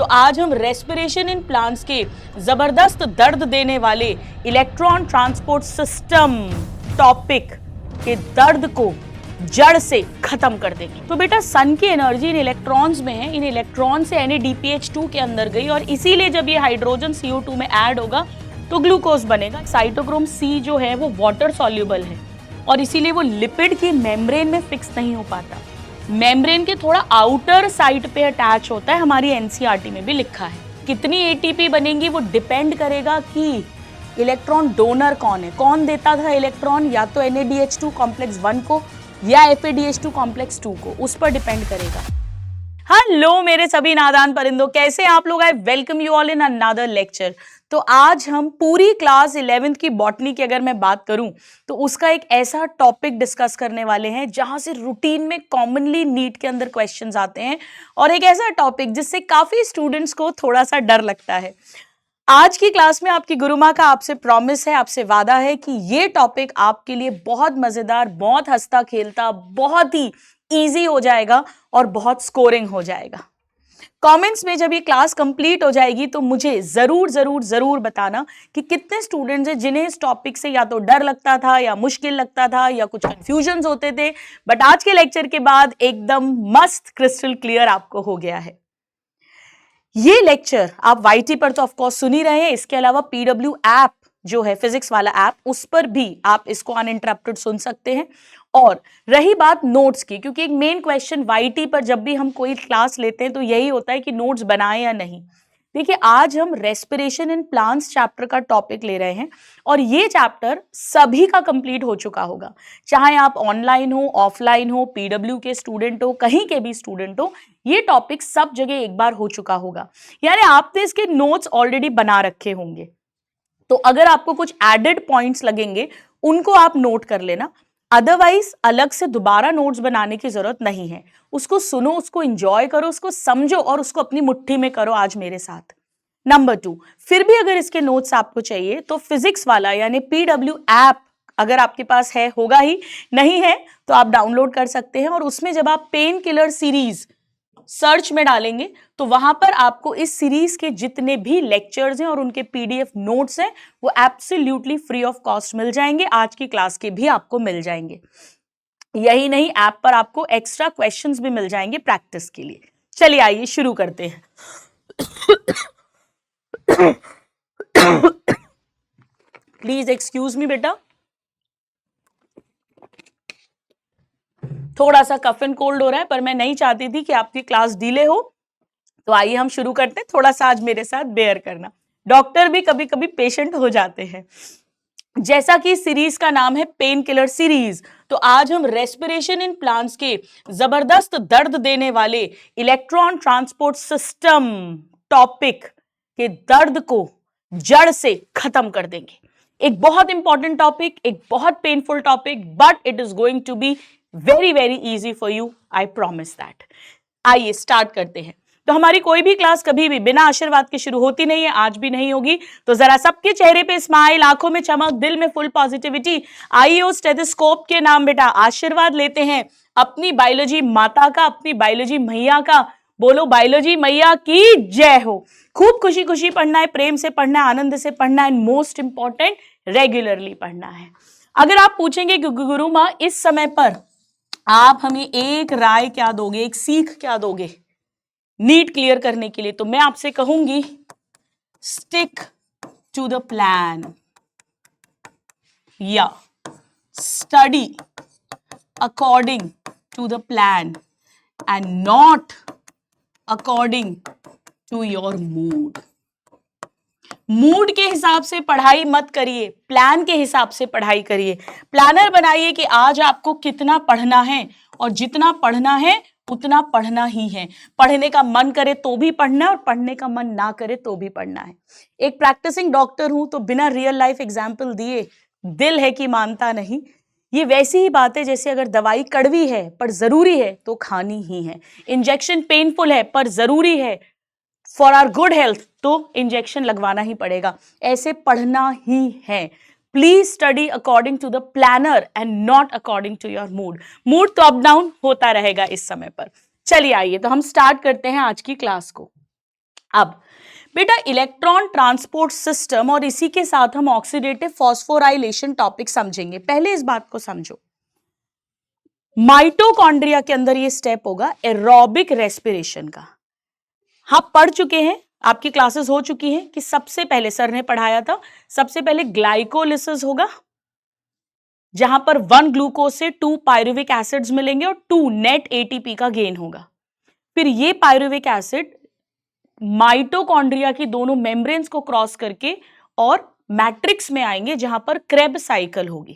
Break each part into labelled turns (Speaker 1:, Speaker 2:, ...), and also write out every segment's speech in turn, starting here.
Speaker 1: तो आज हम रेस्पिरेशन इन प्लांट्स के जबरदस्त दर्द देने वाले इलेक्ट्रॉन ट्रांसपोर्ट सिस्टम टॉपिक के दर्द को जड़ से खत्म कर देंगे। तो बेटा सन की एनर्जी इन इलेक्ट्रॉन्स में है, इन इलेक्ट्रॉन से NADPH2 के अंदर गई और इसीलिए जब ये हाइड्रोजन CO2 में ऐड होगा तो ग्लूकोज बनेगा। साइटोक्रोम C जो है वो वाटर सॉल्युबल है और इसीलिए वो लिपिड की मेम्ब्रेन में फिक्स नहीं हो पाता, मेम्ब्रेन के थोड़ा आउटर साइड पे अटैच होता है। हमारी NCERT में भी लिखा है। कितनी ATP बनेंगी वो डिपेंड करेगा कि इलेक्ट्रॉन डोनर कौन है, कौन देता था इलेक्ट्रॉन, या तो NADH2 कॉम्प्लेक्स 1 को या FADH2 कॉम्प्लेक्स 2 को, उस पर डिपेंड करेगा। हेलो मेरे सभी नादान परिंदों, कैसे आप लोग? I welcome you all in another lecture. तो आज हम पूरी क्लास 11th की बॉटनी की अगर मैं बात करूं तो उसका एक ऐसा टॉपिक डिस्कस करने वाले हैं जहां से रूटीन में कॉमनली नीट के अंदर क्वेश्चंस आते हैं और एक ऐसा टॉपिक जिससे काफी स्टूडेंट्स को थोड़ा सा डर लगता है। आज की क्लास में आपकी गुरु माँ का आपसे प्रॉमिस है, आपसे वादा है कि ये टॉपिक आपके लिए बहुत मजेदार, बहुत हंसता खेलता, बहुत ही इजी हो जाएगा और बहुत स्कोरिंग हो जाएगा। कमेंट्स में जब ये क्लास कंप्लीट हो जाएगी तो मुझे जरूर जरूर जरूर बताना कि कितने स्टूडेंट्स हैं जिन्हें इस टॉपिक से या तो डर लगता था या मुश्किल लगता था या कुछ कंफ्यूजन्स होते थे, बट आज के लेक्चर के बाद एकदम मस्त क्रिस्टल क्लियर आपको हो गया है। ये लेक्चर आप YT पर तो ऑफकोर्स सुन ही रहे हैं, इसके अलावा PW ऐप जो है फिजिक्स वाला ऐप, उस पर भी आप इसको अनइंटरप्टेड सुन सकते हैं। और रही बात नोट्स की, क्योंकि एक मेन क्वेश्चन YT पर जब भी हम कोई क्लास लेते हैं तो यही होता है कि नोट्स बनाएं या नहीं। देखिए आज हम रेस्पिरेशन इन प्लांट्स चैप्टर का टॉपिक ले रहे हैं और ये चैप्टर सभी का कंप्लीट हो चुका होगा, चाहे आप ऑनलाइन हो, ऑफलाइन हो, PW के स्टूडेंट हो, कहीं के भी स्टूडेंट हो, ये टॉपिक सब जगह एक बार हो चुका होगा। यानी आपने इसके नोट्स ऑलरेडी बना रखे होंगे। तो अगर आपको कुछ एडेड पॉइंट्स लगेंगे उनको आप नोट कर लेना, अदरवाइज अलग से दोबारा नोट्स बनाने की जरूरत नहीं है। उसको सुनो, उसको एंजॉय करो, उसको समझो और उसको अपनी मुट्ठी में करो आज मेरे साथ। नंबर 2, फिर भी अगर इसके नोट्स आपको चाहिए तो फिजिक्स वाला यानी PW ऐप अगर आपके पास है, होगा ही, नहीं है तो आप डाउनलोड कर सकते हैं और उसमें जब आप पेन किलर सीरीज सर्च में डालेंगे तो वहां पर आपको इस सीरीज के जितने भी लेक्चर्स हैं और उनके PDF नोट्स हैं वो एब्सोल्युटली फ्री ऑफ कॉस्ट मिल जाएंगे। आज की क्लास के भी आपको मिल जाएंगे। यही नहीं, ऐप पर आपको एक्स्ट्रा क्वेश्चंस भी मिल जाएंगे प्रैक्टिस के लिए। चलिए आइए शुरू करते हैं। प्लीज एक्सक्यूज मी बेटा, थोड़ा सा कफ एंड कोल्ड हो रहा है, पर मैं नहीं चाहती थी कि आपकी क्लास डिले हो। तो आइए हम शुरू करते हैं। थोड़ा सा आज मेरे साथ बेयर करना, डॉक्टर भी कभी कभी पेशेंट हो जाते हैं। जैसा कि सीरीज का नाम है पेन किलर सीरीज, तो आज हम रेस्पिरेशन इन प्लांट्स के जबरदस्त दर्द देने वाले इलेक्ट्रॉन ट्रांसपोर्ट सिस्टम टॉपिक के दर्द को जड़ से खत्म कर देंगे। एक बहुत इंपॉर्टेंट टॉपिक, एक बहुत painful topic, but it is going to be very very easy for you, I promise that. आइए स्टार्ट करते हैं। तो हमारी कोई भी क्लास कभी भी बिना आशीर्वाद के शुरू होती नहीं है, आज भी नहीं होगी। तो जरा सबके चेहरे पे स्माइल, आंखों में चमक, दिल में फुल पॉजिटिविटी। आइए उस स्टेथोस्कोप के नाम बेटा आशीर्वाद लेते हैं अपनी बायोलॉजी माता का, अपनी बायोलॉजी मैया का। बोलो बायोलॉजी मैया की जय हो। खूब खुशी खुशी पढ़ना है, प्रेम से पढ़ना है, आनंद से पढ़ना है, मोस्ट इंपॉर्टेंट रेगुलरली पढ़ना है। अगर आप पूछेंगे कि गुरु माँ इस समय पर आप हमें एक राय क्या दोगे, एक सीख क्या दोगे नीट क्लियर करने के लिए, तो मैं आपसे कहूंगी स्टिक टू द प्लान या study according to the plan and not according to your mood. Mood के हिसाब से पढ़ाई मत करिए, प्लान के हिसाब से पढ़ाई करिए। प्लानर बनाइए कि आज आपको कितना पढ़ना है और जितना पढ़ना है उतना पढ़ना ही है। पढ़ने का मन करे तो भी पढ़ना है और पढ़ने का मन ना करे तो भी पढ़ना है। एक प्रैक्टिसिंग डॉक्टर हूं तो बिना रियल लाइफ एग्जाम्पल दिए दिल है कि मानता नहीं। ये वैसी ही बात है जैसे अगर दवाई कड़वी है पर जरूरी है तो खानी ही है, इंजेक्शन पेनफुल है पर जरूरी है फॉर आवर गुड हेल्थ तो इंजेक्शन लगवाना ही पड़ेगा। ऐसे पढ़ना ही है। Please study according to the planner and not according to your mood. Mood तो अप डाउन होता रहेगा इस समय पर। चलिए आइए तो हम स्टार्ट करते हैं आज की क्लास को। अब बेटा इलेक्ट्रॉन ट्रांसपोर्ट सिस्टम और इसी के साथ हम ऑक्सीडेटिव फॉस्फोराइलेशन टॉपिक समझेंगे। पहले इस बात को समझो, माइटोकॉन्ड्रिया के अंदर ये स्टेप होगा एरोबिक रेस्पिरेशन का। आप पढ़ चुके हैं, आपकी क्लासेस हो चुकी हैं कि सबसे पहले सर ने पढ़ाया था, सबसे पहले ग्लाइकोलिसिस होगा जहां पर 1 ग्लूकोज से 2 पायरुविक एसिड्स मिलेंगे और 2 नेट एटीपी का गेन होगा। फिर ये पायरुविक एसिड माइटोकॉन्ड्रिया की दोनों मेम्ब्रेन्स को क्रॉस करके और मैट्रिक्स में आएंगे जहां पर क्रेब्स साइकिल होगी।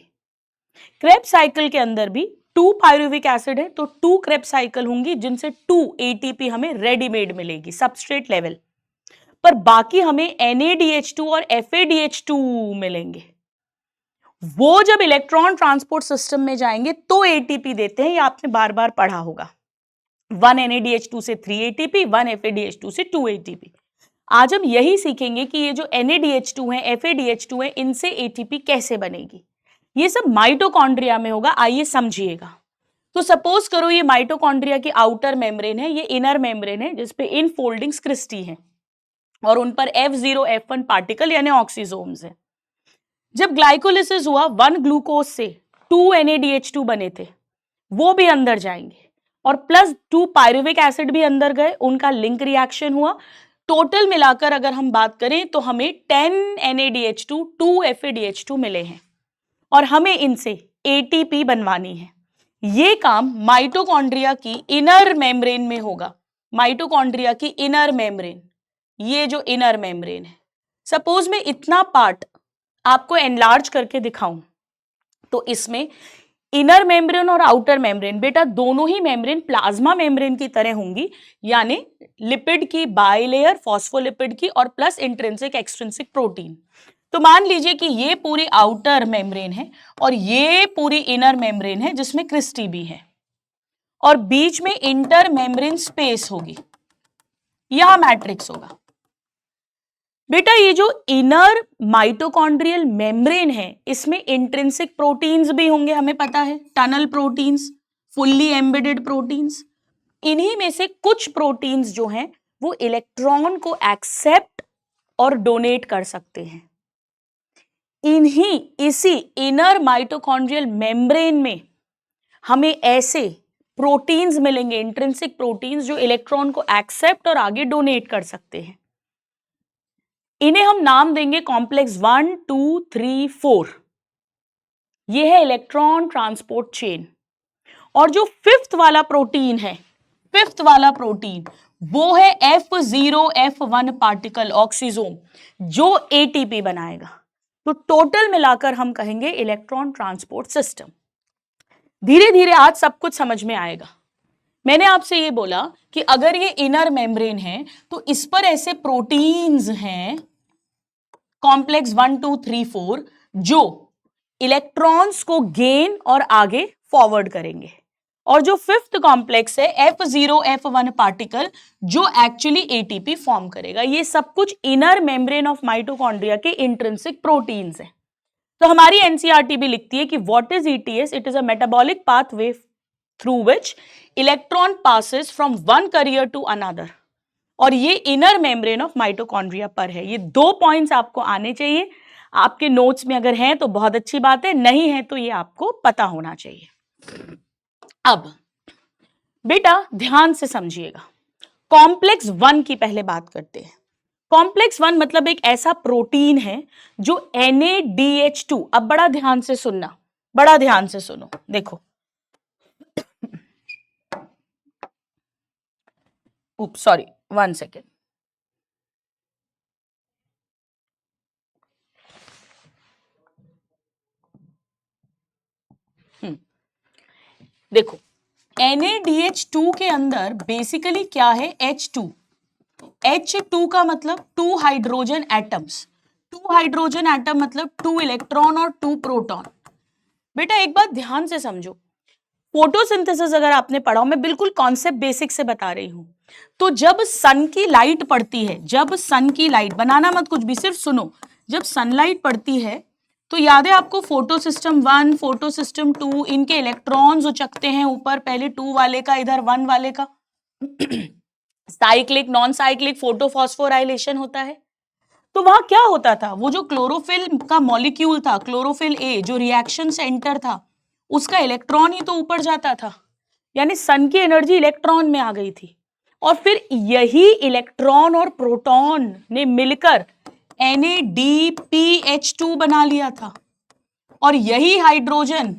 Speaker 1: क्रेब्स साइकिल के अंदर भी 2 पायरुविक एसिड है तो 2 क्रेब्स साइकिल होंगी जिनसे 2 एटीपी हमें रेडीमेड मिलेगी सबस्ट्रेट लेवल पर, बाकी हमें NADH2 और FADH2 मिलेंगे। वो जब इलेक्ट्रॉन ट्रांसपोर्ट सिस्टम में जाएंगे तो एटीपी देते हैं, ये आपने बार बार पढ़ा होगा। 1 NADH2 से 3 ATP, 1 FADH2 से 2 ATP। आज हम यही सीखेंगे कि ये जो NADH2 है, FADH2 है, इनसे ATP कैसे बनेगी। ये सब माइटोकॉन्ड्रिया में होगा, आइए समझिएगा। तो सपोज करो ये माइटोकॉन्ड्रिया की आउटर मेम्ब्रेन है, ये इनर मेम्ब्रेन है जिसपे इन फोल्डिंग्स क्रिस्टी है और उन पर F0 F1 पार्टिकल यानी ऑक्सीसोम्स है। जब ग्लाइकोलिसिस हुआ 1 ग्लूकोज से 2 NADH2 बने थे, वो भी अंदर जाएंगे और प्लस 2 पायरुविक एसिड भी अंदर गए, उनका लिंक रिएक्शन हुआ। टोटल मिलाकर अगर हम बात करें तो हमें 10 NADH2 2 FADH2 मिले हैं और हमें इनसे एटीपी बनवानी है। ये काम माइटोकॉन्ड्रिया की इनर मेम्ब्रेन में होगा। माइटोकॉन्ड्रिया की इनर मेम्ब्रेन, ये जो इनर मेम्ब्रेन है, सपोज मैं इतना पार्ट आपको एनलार्ज करके दिखाऊं तो इसमें इनर मेम्ब्रेन और आउटर मेम्ब्रेन, बेटा दोनों ही मेम्ब्रेन प्लाज्मा मेम्ब्रेन की तरह होंगी, यानी लिपिड की बाइलेयर, फॉस्फोलिपिड की और प्लस इंट्रिंसिक एक्सट्रिंसिक प्रोटीन। तो मान लीजिए कि ये पूरी आउटर मेम्ब्रेन है और ये पूरी इनर मेम्ब्रेन है जिसमें क्रिस्टी भी है और बीच में इंटर मेम्ब्रेन स्पेस होगी, यह मैट्रिक्स होगा। बेटा ये जो इनर माइटोकॉन्ड्रियल मेम्ब्रेन है इसमें इंट्रिंसिक प्रोटीन्स भी होंगे, हमें पता है, tunnel proteins, fully embedded proteins. इन्हीं में से कुछ प्रोटीन्स जो हैं वो इलेक्ट्रॉन को एक्सेप्ट और डोनेट कर सकते हैं। इसी इनर माइटोकॉन्ड्रियल मेम्ब्रेन में हमें ऐसे प्रोटीन्स मिलेंगे, इंट्रिंसिक प्रोटीन्स, जो इलेक्ट्रॉन को एक्सेप्ट और आगे डोनेट कर सकते हैं। इन्हें हम नाम देंगे कॉम्प्लेक्स 1 2 3 4। यह है इलेक्ट्रॉन ट्रांसपोर्ट चेन। और जो फिफ्थ वाला प्रोटीन है, फिफ्थ वाला प्रोटीन वो है F0 F1 पार्टिकल ऑक्सीजोम, जो एटीपी बनाएगा। तो टोटल मिलाकर हम कहेंगे इलेक्ट्रॉन ट्रांसपोर्ट सिस्टम। धीरे धीरे आज सब कुछ समझ में आएगा। मैंने आपसे ये बोला कि अगर ये इनर मेम्ब्रेन है तो इस पर ऐसे प्रोटीन्स हैं कॉम्प्लेक्स 1 2 3 4 जो इलेक्ट्रॉन्स को गेन और आगे फॉरवर्ड करेंगे, और जो फिफ्थ कॉम्प्लेक्स है F0 F1 पार्टिकल जो एक्चुअली एटीपी फॉर्म करेगा। ये सब कुछ इनर मेम्ब्रेन ऑफ माइटोकॉन्ड्रिया के इंट्रिंसिक प्रोटीन्स हैं। तो हमारी एनसीईआरटी भी लिखती है कि what is ETS? It is a metabolic pathway through which electron passes from one carrier to another, और ये इनर मेम्ब्रेन ऑफ माइटोकॉन्ड्रिया पर है। ये 2 पॉइंट्स आपको आने चाहिए। आपके नोट्स में अगर हैं तो बहुत अच्छी बात है, नहीं है तो ये आपको पता होना चाहिए। अब बेटा ध्यान से समझिएगा, कॉम्प्लेक्स 1 की पहले बात करते हैं। कॉम्प्लेक्स 1 मतलब एक ऐसा प्रोटीन है जो NADH2, अब बड़ा ध्यान से सुनना, बड़ा ध्यान से सुनो, देखो सॉरी 1 सेकेंड। देखो NADH2 के अंदर बेसिकली क्या है? H2। H2 का मतलब 2 हाइड्रोजन एटम्स। 2 हाइड्रोजन एटम मतलब 2 इलेक्ट्रॉन और 2 प्रोटॉन। बेटा एक बात ध्यान से समझो, फोटोसिंथेसिस अगर आपने पढ़ा हो, मैं बिल्कुल कॉन्सेप्ट बेसिक से बता रही हूं। तो जब सन की लाइट पड़ती है, जब सन की लाइट, बनाना मत कुछ भी, सिर्फ सुनो, जब सनलाइट पड़ती है तो याद है आपको फोटो सिस्टम 1 फोटो सिस्टम 2, इनके इलेक्ट्रॉन्स उचकते हैं ऊपर, पहले 2 वाले का, इधर 1 वाले का। साइक्लिक, नॉन साइक्लिक फोटोफॉस्फोराइलेशन होता है। तो वहां क्या होता था, वो जो क्लोरोफिल का मॉलिक्यूल था, क्लोरोफिल ए, जो रिएक्शन सेंटर था, उसका इलेक्ट्रॉन ही तो ऊपर जाता था, यानी सन की एनर्जी इलेक्ट्रॉन में आ गई थी। और फिर यही इलेक्ट्रॉन और प्रोटॉन ने मिलकर NADPH2 बना लिया था, और यही हाइड्रोजन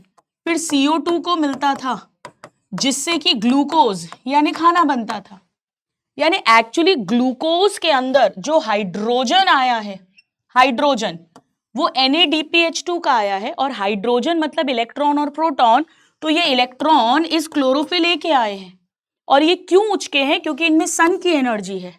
Speaker 1: फिर CO2 को मिलता था, जिससे कि ग्लूकोज यानी खाना बनता था। यानी एक्चुअली ग्लूकोज के अंदर जो हाइड्रोजन आया है, हाइड्रोजन वो NADPH2 का आया है, और हाइड्रोजन मतलब इलेक्ट्रॉन और प्रोटॉन, तो ये इलेक्ट्रॉन इस क्लोरोफिल ए के आए हैं। और ये क्यों उचके हैं? क्योंकि इनमें सन की एनर्जी है।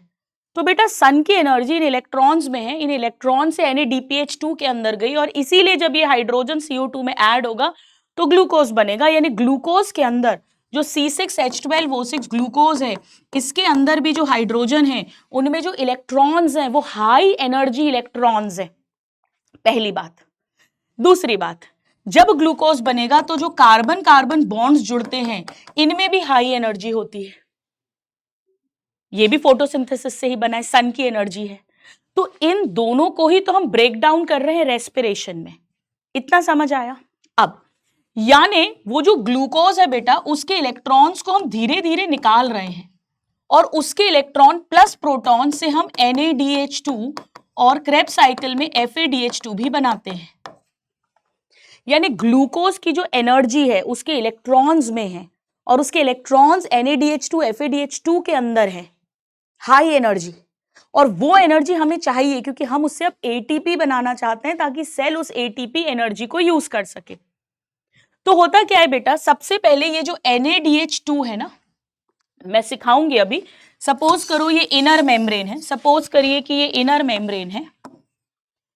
Speaker 1: तो बेटा सन की एनर्जी इन इलेक्ट्रॉन्स में है, इन इलेक्ट्रॉन से NADPH2 के अंदर गई, और इसीलिए जब ये हाइड्रोजन CO2 में ऐड होगा तो ग्लूकोज बनेगा। यानी ग्लूकोज के अंदर जो C6H12O6 ग्लूकोज है, इसके अंदर भी जो हाइड्रोजन है, उनमें जो इलेक्ट्रॉन्स हैं वो हाई एनर्जी इलेक्ट्रॉन्स हैं। पहली बात। दूसरी बात, जब ग्लूकोज बनेगा तो जो कार्बन कार्बन बॉन्ड्स जुड़ते हैं, इनमें भी हाई एनर्जी होती है। ये भी फोटोसिंथेसिस से ही बना है, सन की एनर्जी है। तो इन दोनों को ही तो हम ब्रेक डाउन कर रहे हैं रेस्पिरेशन में। इतना समझ आया? अब यानी वो जो ग्लूकोज है बेटा, उसके इलेक्ट्रॉन्स को हम धीरे धीरे निकाल रहे हैं, और उसके इलेक्ट्रॉन प्लस प्रोटॉन से हम NADH2 और क्रेब्स साइकिल में FADH2 भी बनाते हैं। यानी ग्लूकोज की जो एनर्जी है उसके इलेक्ट्रॉन्स में है, और उसके इलेक्ट्रॉन्स NADH2 FADH2 के अंदर है, हाई एनर्जी। और वो एनर्जी हमें चाहिए क्योंकि हम उससे अब ATP बनाना चाहते हैं, ताकि सेल उस ATP एनर्जी को यूज कर सके। तो होता क्या है बेटा, सबसे पहले ये जो NADH2 है ना, मैं सिखाऊंगी अभी। सपोज करो ये इनर मेम्ब्रेन है, सपोज करिए कि ये इनर मेम्ब्रेन है,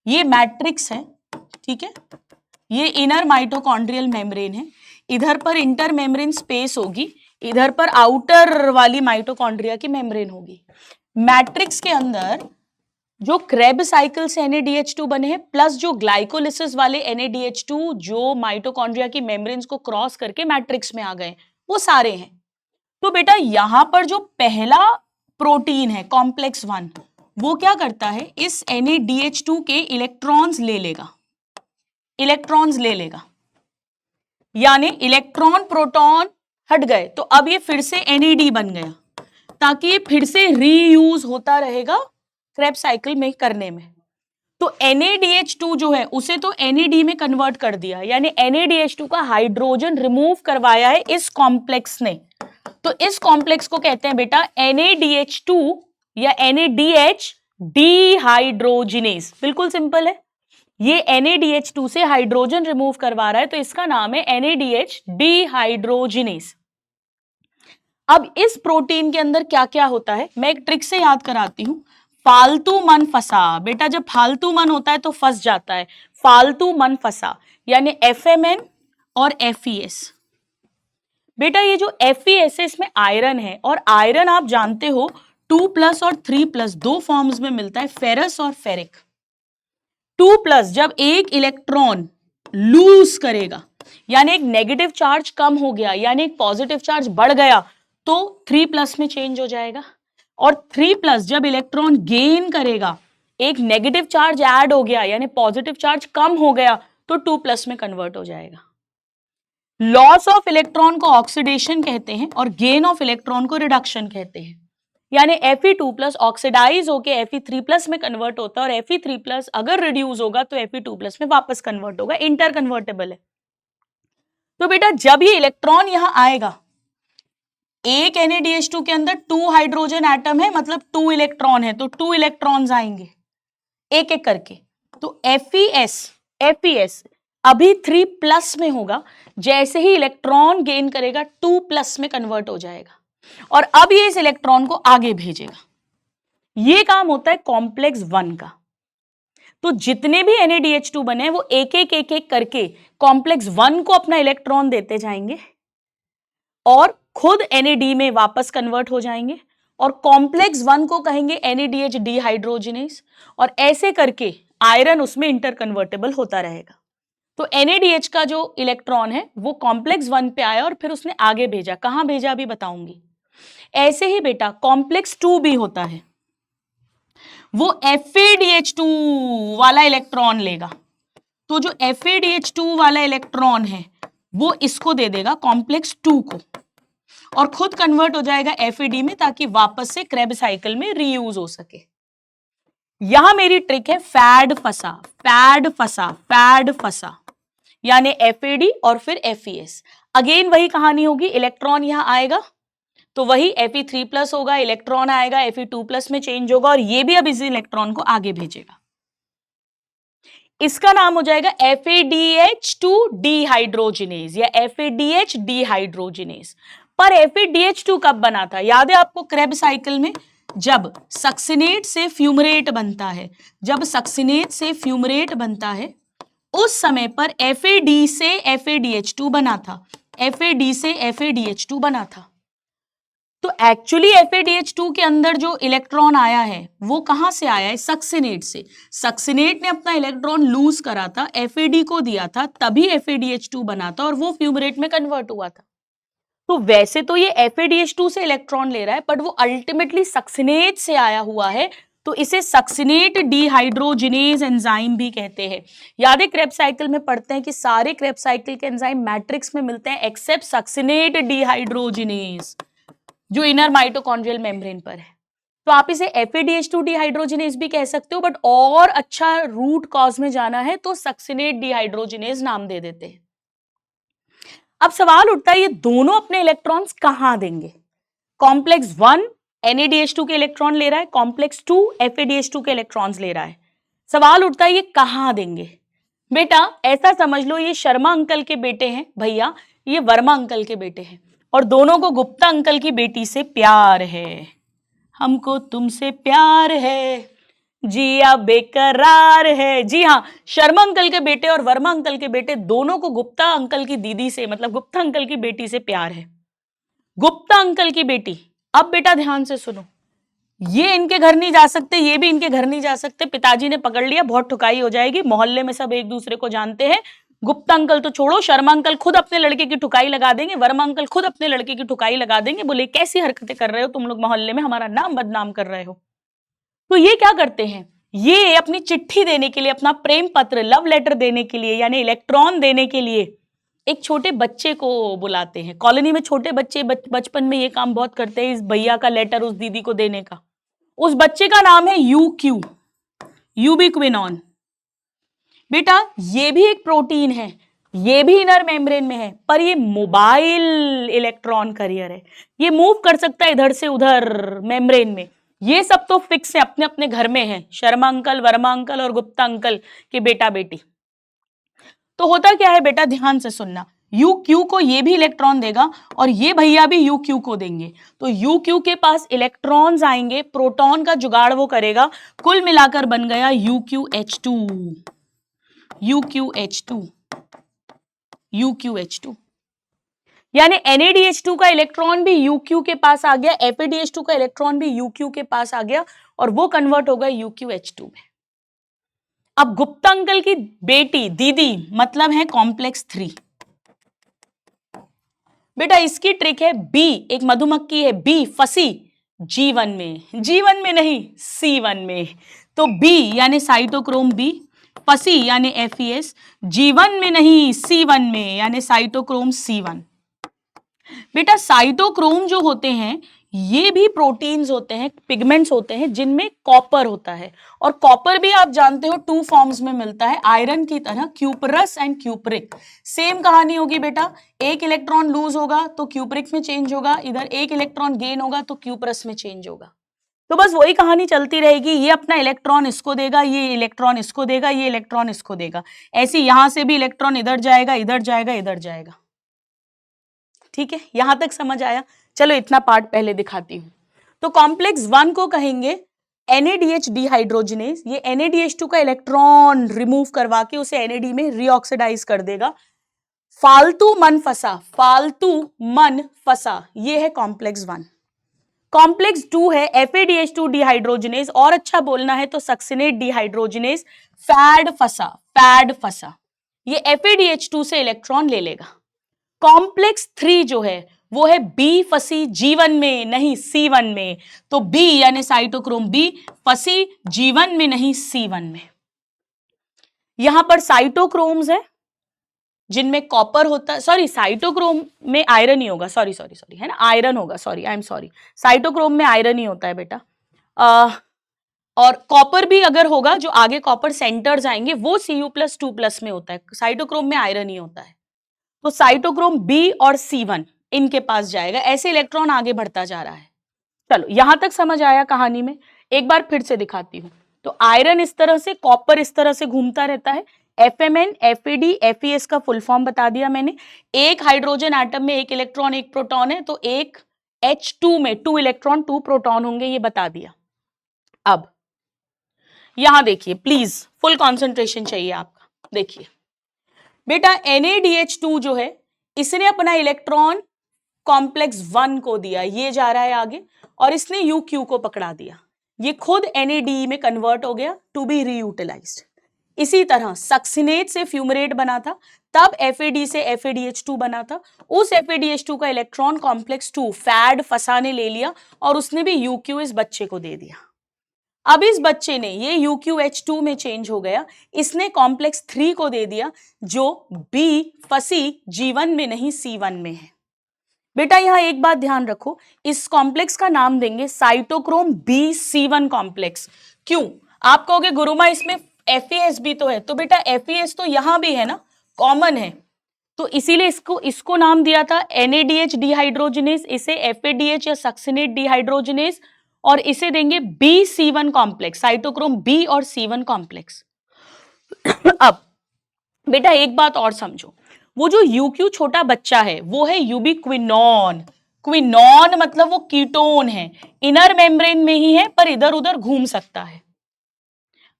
Speaker 1: ये मैट्रिक्स है, ठीक है, ये इनर माइटोकॉन्ड्रियल मेम्ब्रेन है, इधर पर इंटर मेम्ब्रेन स्पेस होगी, इधर पर आउटर वाली माइटोकॉन्ड्रिया की मेम्ब्रेन होगी। मैट्रिक्स के अंदर जो क्रेब साइकिल से NADH2 बने हैं, प्लस जो ग्लाइकोलिसिस वाले NADH2 जो माइटोकॉन्ड्रिया की मेम्ब्रेन्स को क्रॉस करके मैट्रिक्स में आ गए, वो सारे हैं। तो बेटा यहां पर जो पहला प्रोटीन है कॉम्प्लेक्स 1, वो क्या करता है, इस NADH2 के इलेक्ट्रॉन्स ले लेगा, इलेक्ट्रॉन्स ले लेगा, यानी इलेक्ट्रॉन प्रोटॉन हट गए, तो अब ये फिर से NAD बन गया, ताकि ये फिर से रीयूज होता रहेगा क्रेब साइकिल में करने में। तो NADH2 जो है उसे तो NAD में कन्वर्ट कर दिया, यानी NADH2 का हाइड्रोजन रिमूव करवाया है इस कॉम्प्लेक्स ने। तो इस कॉम्प्लेक्स को कहते हैं बेटा NADH2 या NADH डिहाइड्रोजिनेज। बिल्कुल सिंपल है, ये NADH2 से हाइड्रोजन रिमूव करवा रहा है, तो इसका नाम है NADH डिहाइड्रोजिनेज। अब इस प्रोटीन के अंदर क्या क्या होता है, मैं एक ट्रिक से याद कराती हूं। फालतू मन फंसा, बेटा जब फालतू मन होता है तो फंस जाता है, फालतू मन फंसा, यानी FMN और FES। बेटा ये जो FES है इसमें आयरन है, और आयरन आप जानते हो 2+ और 3+ दो फॉर्म्स में मिलता है, फेरस और फेरिक। 2+ जब एक इलेक्ट्रॉन लूज करेगा, यानी एक नेगेटिव चार्ज कम हो गया, यानी एक पॉजिटिव चार्ज बढ़ गया, तो 3+ में चेंज हो जाएगा। और 3+ जब इलेक्ट्रॉन गेन करेगा, एक नेगेटिव चार्ज ऐड हो गया, यानी पॉजिटिव चार्ज कम हो गया, तो 2+ में कन्वर्ट हो जाएगा। लॉस ऑफ इलेक्ट्रॉन को ऑक्सीडेशन कहते हैं, और गेन ऑफ इलेक्ट्रॉन को रिडक्शन कहते हैं। यानी Fe2+ ऑक्सीडाइज होकर Fe3+ में कन्वर्ट होता है, और Fe3+ अगर रिड्यूस होगा तो Fe2+ में वापस कन्वर्ट होगा, इंटर कन्वर्टेबल है। तो बेटा जब ये इलेक्ट्रॉन यहां आएगा, एक NADH2 के अंदर 2 हाइड्रोजन एटम है, मतलब 2 इलेक्ट्रॉन है, तो 2 इलेक्ट्रॉन्स आएंगे एक एक करके। तो FES अभी 3+ में होगा, जैसे ही इलेक्ट्रॉन गेन करेगा 2+ में कन्वर्ट हो जाएगा, और अब ये इस इलेक्ट्रॉन को आगे भेजेगा। ये काम होता है कॉम्प्लेक्स 1 का। तो जितने भी NADH2 बने वो एक एक करके कॉम्प्लेक्स 1 को अपना इलेक्ट्रॉन देते जाएंगे, और खुद NAD में वापस कन्वर्ट हो जाएंगे, और कॉम्प्लेक्स 1 को कहेंगे NADH डिहाइड्रोजिनेज, और ऐसे करके आयरन उसमें इंटर कन्वर्टेबल होता रहेगा। तो NADH का जो इलेक्ट्रॉन है वो कॉम्प्लेक्स 1 पे आया, और फिर उसने आगे भेजा, कहां भेजा अभी बताऊंगी। ऐसे ही बेटा कॉम्प्लेक्स 2 भी होता है, वो FeDH2 वाला इलेक्ट्रॉन लेगा। तो जो FeDH2 वाला इलेक्ट्रॉन है वो इसको दे देगा कॉम्प्लेक्स 2 को, और खुद कन्वर्ट हो जाएगा FeD में, ताकि वापस से क्रेब साइकिल में रीयूज हो सके। यहां मेरी ट्रिक है फैड फसा, फैड फसा, फैड फसा, यानी FeD और फिर FeS। अगेन वही कहानी होगी, इलेक्ट्रॉन यहां आएगा तो वही Fe3+ होगा, इलेक्ट्रॉन आएगा Fe2+ में चेंज होगा, और ये भी अब इस इलेक्ट्रॉन को आगे भेजेगा। इसका नाम हो जाएगा FeDH2 डिहाइड्रोजिनेज या FeDH डिहाइड्रोजिनेज। पर FeDH2 कब बना था? याद है आपको क्रेब साइकिल में, जब सक्सिनेट से फ्यूमरेट बनता है, जब सक्सिनेट से फ्यूमरेट बनता है उस समय पर FeD से FeDH2 बना था, FeD से FeDH2 बना था। तो एक्चुअली FeDH2 के अंदर जो इलेक्ट्रॉन आया है वो कहां से आया है? सक्सिनेट से। सक्सिनेट ने अपना इलेक्ट्रॉन लूज करा था, FeD को दिया था, तभी FeDH2 बना था और वो फ्यूमरेट में कन्वर्ट हुआ था। तो वैसे तो ये FeDH2 से इलेक्ट्रॉन ले रहा है, बट वो अल्टीमेटली सक्सिनेट से आया हुआ है, तो इसे सक्सिनेट डिहाइड्रोजिनेज एंजाइम भी कहते हैं। याद है क्रेब साइकिल में पढ़ते हैं कि सारे क्रेब साइकिल के एंजाइम मैट्रिक्स में मिलते हैं एक्सेप्ट सक्सिनेट डिहाइड्रोजिनेज जो इनर माइटोकॉन्ड्रियल मेम्ब्रेन पर है। तो आप इसे FeDH2 डिहाइड्रोजिनेज भी कह सकते हो, बट और अच्छा रूट कॉज में जाना है तो सक्सिनेट डिहाइड्रोजिनेज नाम दे देते हैं। अब सवाल उठता है ये दोनों अपने इलेक्ट्रॉन्स कहां देंगे? कॉम्प्लेक्स 1 NADH2 के इलेक्ट्रॉन ले रहा है, कॉम्प्लेक्स 2 FeDH2 के इलेक्ट्रॉन्स ले रहा है। सवाल उठता है ये कहां देंगे? बेटा ऐसा समझ लो ये शर्मा अंकल के बेटे हैं भैया, ये वर्मा अंकल के बेटे हैं, और दोनों को गुप्ता अंकल की बेटी से प्यार है। हमको तुमसे प्यार है, जिया बेकरार है। जी हाँ, शर्मा अंकल के बेटे और वर्मा अंकल के बेटे दोनों को गुप्ता अंकल की दीदी से, मतलब गुप्ता अंकल की बेटी से प्यार है। गुप्ता अंकल की बेटी, अब बेटा ध्यान से सुनो, ये इनके घर नहीं जा सकते, ये भी इनके घर नहीं जा सकते, पिताजी ने पकड़ लिया, बहुत ठुकाई हो जाएगी, मोहल्ले में सब एक दूसरे को जानते हैं। गुप्ता अंकल तो छोड़ो, शर्मा अंकल खुद अपने लड़के की ठुकाई लगा देंगे, वर्मा अंकल खुद अपने लड़के की ठुकाई लगा देंगे, बोले कैसी हरकतें कर रहे हो तुम लोग, मोहल्ले में हमारा नाम बदनाम कर रहे हो। तो ये क्या करते हैं, ये अपनी चिट्ठी देने के लिए, अपना प्रेम पत्र, लव लेटर देने के लिए, यानी इलेक्ट्रॉन देने के लिए एक छोटे बच्चे को बुलाते हैं। कॉलोनी में छोटे बच्चे बचपन में ये काम बहुत करते हैं, इस भैया का लेटर उस दीदी को देने का। उस बच्चे का नाम है UQ, यूबिक्विनॉन। बेटा ये भी एक प्रोटीन है, ये भी इनर मेम्ब्रेन में है, पर ये मोबाइल इलेक्ट्रॉन कैरियर है, ये मूव कर सकता है इधर से उधर मेम्ब्रेन में। ये सब तो फिक्स है, अपने अपने घर में है, शर्मा अंकल, वर्मा अंकल और गुप्ता अंकल के बेटा बेटी। तो होता क्या है बेटा, ध्यान से सुनना, UQ को ये भी इलेक्ट्रॉन देगा और ये भैया भी UQ को देंगे। तो UQ के पास इलेक्ट्रॉन्स आएंगे, प्रोटॉन का जुगाड़ वो करेगा, कुल मिलाकर बन गया UQH2, UQH2, UQH2। यानी NADH2 का इलेक्ट्रॉन भी UQ के पास आ गया, FeDH2 का इलेक्ट्रॉन भी UQ के पास आ गया, और वो कन्वर्ट हो गया UQH2 में। अब गुप्ता अंकल की बेटी, दीदी, मतलब है कॉम्प्लेक्स 3। बेटा इसकी ट्रिक है B, एक मधुमक्खी है B फंसी G1 में, G1 में नहीं C1 में। तो B यानी साइटोक्रोम B, फंसी यानी FeS, G1 में नहीं C1 में यानी साइटोक्रोम C1। बेटा साइटोक्रोम जो होते हैं ये भी प्रोटीन्स होते हैं, पिगमेंट्स होते हैं जिनमें कॉपर होता है, और कॉपर भी आप जानते हो 2 फॉर्म्स में मिलता है, आयरन की तरह, क्यूपरस एंड क्यूपरिक। सेम कहानी होगी बेटा, एक इलेक्ट्रॉन लूज होगा तो क्यूपरिक में चेंज होगा, इधर एक इलेक्ट्रॉन गेन होगा तो क्यूपरस में चेंज होगा। तो बस वही कहानी चलती रहेगी, ये अपना इलेक्ट्रॉन इसको देगा, ये इलेक्ट्रॉन इसको देगा, ये इलेक्ट्रॉन इसको देगा, ऐसे यहां से भी इलेक्ट्रॉन इधर जाएगा, इधर जाएगा, इधर जाएगा। ठीक है, यहां तक समझ आया? चलो इतना पार्ट पहले दिखाती हूं। तो कॉम्प्लेक्स 1 को कहेंगे NADH डिहाइड्रोजिनेज। ये NADH2 का इलेक्ट्रॉन रिमूव करवा के उसे NAD में रीऑक्सीडाइज कर देगा। फालतू मन फंसा, फालतू मन फंसा, ये है कॉम्प्लेक्स 1। कॉम्प्लेक्स 2 है FeDH2 डिहाइड्रोजिनेज, और अच्छा बोलना है तो सक्सिनेट डिहाइड्रोजिनेज। फैड फंसा, फैड फंसा, ये FeDH2 से इलेक्ट्रॉन ले लेगा। कॉम्प्लेक्स 3 जो है वो है बी फंसी जीवन में नहीं C1 में। तो बी यानी साइटोक्रोम बी फंसी जीवन में नहीं C1 में। यहां पर साइटोक्रोम्स है जिनमें कॉपर होता है, सॉरी साइटोक्रोम में आयरन ही होगा, सॉरी सॉरी सॉरी, है ना, आयरन होगा, sorry I am sorry, cytochrome में आयरन ही होता है बेटा। और कॉपर भी अगर होगा, जो आगे कॉपर सेंटर्स आएंगे वो Cu+2+ में होता है, साइटोक्रोम में आयरन ही होता है। तो साइटोक्रोम बी और C1 इनके पास जाएगा, ऐसे इलेक्ट्रॉन आगे बढ़ता जा रहा है। चलो यहां तक समझ आया कहानी में, एक बार फिर से दिखाती हूं। तो आयरन इस तरह से, कॉपर इस तरह से घूमता रहता है, FMN, FAD, FES का फुल फॉर्म बता दिया मैंने। एक हाइड्रोजन एटम में एक इलेक्ट्रॉन एक प्रोटॉन है, तो एक H2 में 2 इलेक्ट्रॉन 2 प्रोटॉन होंगे, ये बता दिया। अब यहां देखिए प्लीज, फुल कॉन्सेंट्रेशन चाहिए आपका। देखिए बेटा NaDH2 जो है, इसने अपना इलेक्ट्रॉन कॉम्प्लेक्स 1 को दिया, ये जा रहा है आगे, और इसने UQ को पकड़ा दिया, ये खुद NaDe में कन्वर्ट हो गया टू बी रीयूटिलाइज्ड। इसी तरह सक्सिनेट से फ्यूमरेट बना था, तब FAD से FADH2 बना था, उस FADH2 का इलेक्ट्रॉन कॉम्प्लेक्स 2 फैड फसा ने ले लिया और उसने भी UQ इस बच्चे को दे दिया। अब इस बच्चे ने, ये UQH2 में चेंज हो गया, इसने कॉम्प्लेक्स 3 को दे दिया जो B फसी जीवन में नहीं C1 में है। बेटा यहां एक बात ध्यान रखो, इस कॉम्प्लेक्स का नाम देंगे साइटोक्रोम BC1 कॉम्प्लेक्स। क्यों? आप कहोगे गुरुमा इसमें FES भी तो है, तो बेटा FES तो यहां भी है ना, कॉमन है, तो इसीलिए इसको नाम दिया था NADH डिहाइड्रोजनेस, इसे FADH या सक्सिनेट डिहाइड्रोजनेस, और इसे देंगे BC1 कॉम्प्लेक्स, साइटोक्रोम B और C1 कॉम्प्लेक्स। अब बेटा एक बात और समझो, वो जो UQ छोटा बच्चा है वो है यूबिक्विनॉन। क्विनॉन मतलब वो कीटोन है, इनर मेम्ब्रेन में ही है पर इधर उधर घूम सकता है।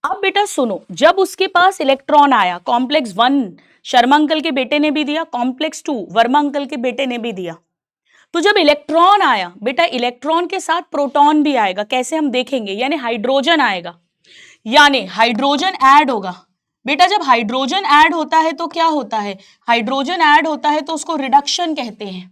Speaker 1: अब बेटा सुनो, जब उसके पास इलेक्ट्रॉन आया, कॉम्प्लेक्स 1 शर्मा अंकल के बेटे ने भी दिया, कॉम्प्लेक्स 2 वर्मा अंकल के बेटे ने भी दिया, तो जब इलेक्ट्रॉन आया बेटा, इलेक्ट्रॉन के साथ प्रोटॉन भी आएगा, कैसे हम देखेंगे, यानी हाइड्रोजन आएगा, यानी हाइड्रोजन ऐड होगा। बेटा जब हाइड्रोजन ऐड होता है तो क्या होता है, हाइड्रोजन ऐड होता है तो उसको रिडक्शन कहते हैं।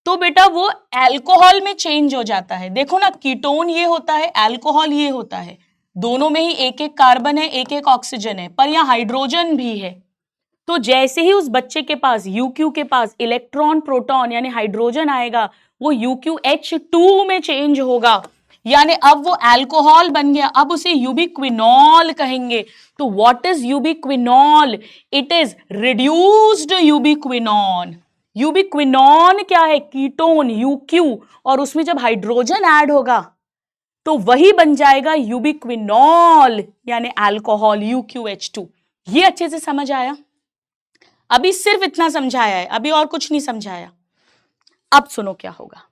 Speaker 1: तो बेटा वो अल्कोहल में चेंज हो जाता है। देखो ना, कीटोन ये होता है, अल्कोहल ये होता है, दोनों में ही एक एक कार्बन है, एक एक ऑक्सीजन है, पर यहां हाइड्रोजन भी है। तो जैसे ही उस बच्चे के पास, UQ के पास इलेक्ट्रॉन प्रोटॉन यानी हाइड्रोजन आएगा, वो UQH2 में चेंज होगा, यानी अब वो अल्कोहल बन गया, अब उसे यूबिक्विनॉल कहेंगे। तो what is ubiquinol? It is reduced ubiquinone. Ubiquinone क्या है? कीटोन UQ, और उसमें जब हाइड्रोजन ऐड होगा तो वही बन जाएगा यूबिक्विनॉल यानी अल्कोहल UQH2। ये अच्छे से समझ आया? अभी सिर्फ इतना समझाया है, अभी और कुछ नहीं समझाया। अब सुनो क्या होगा।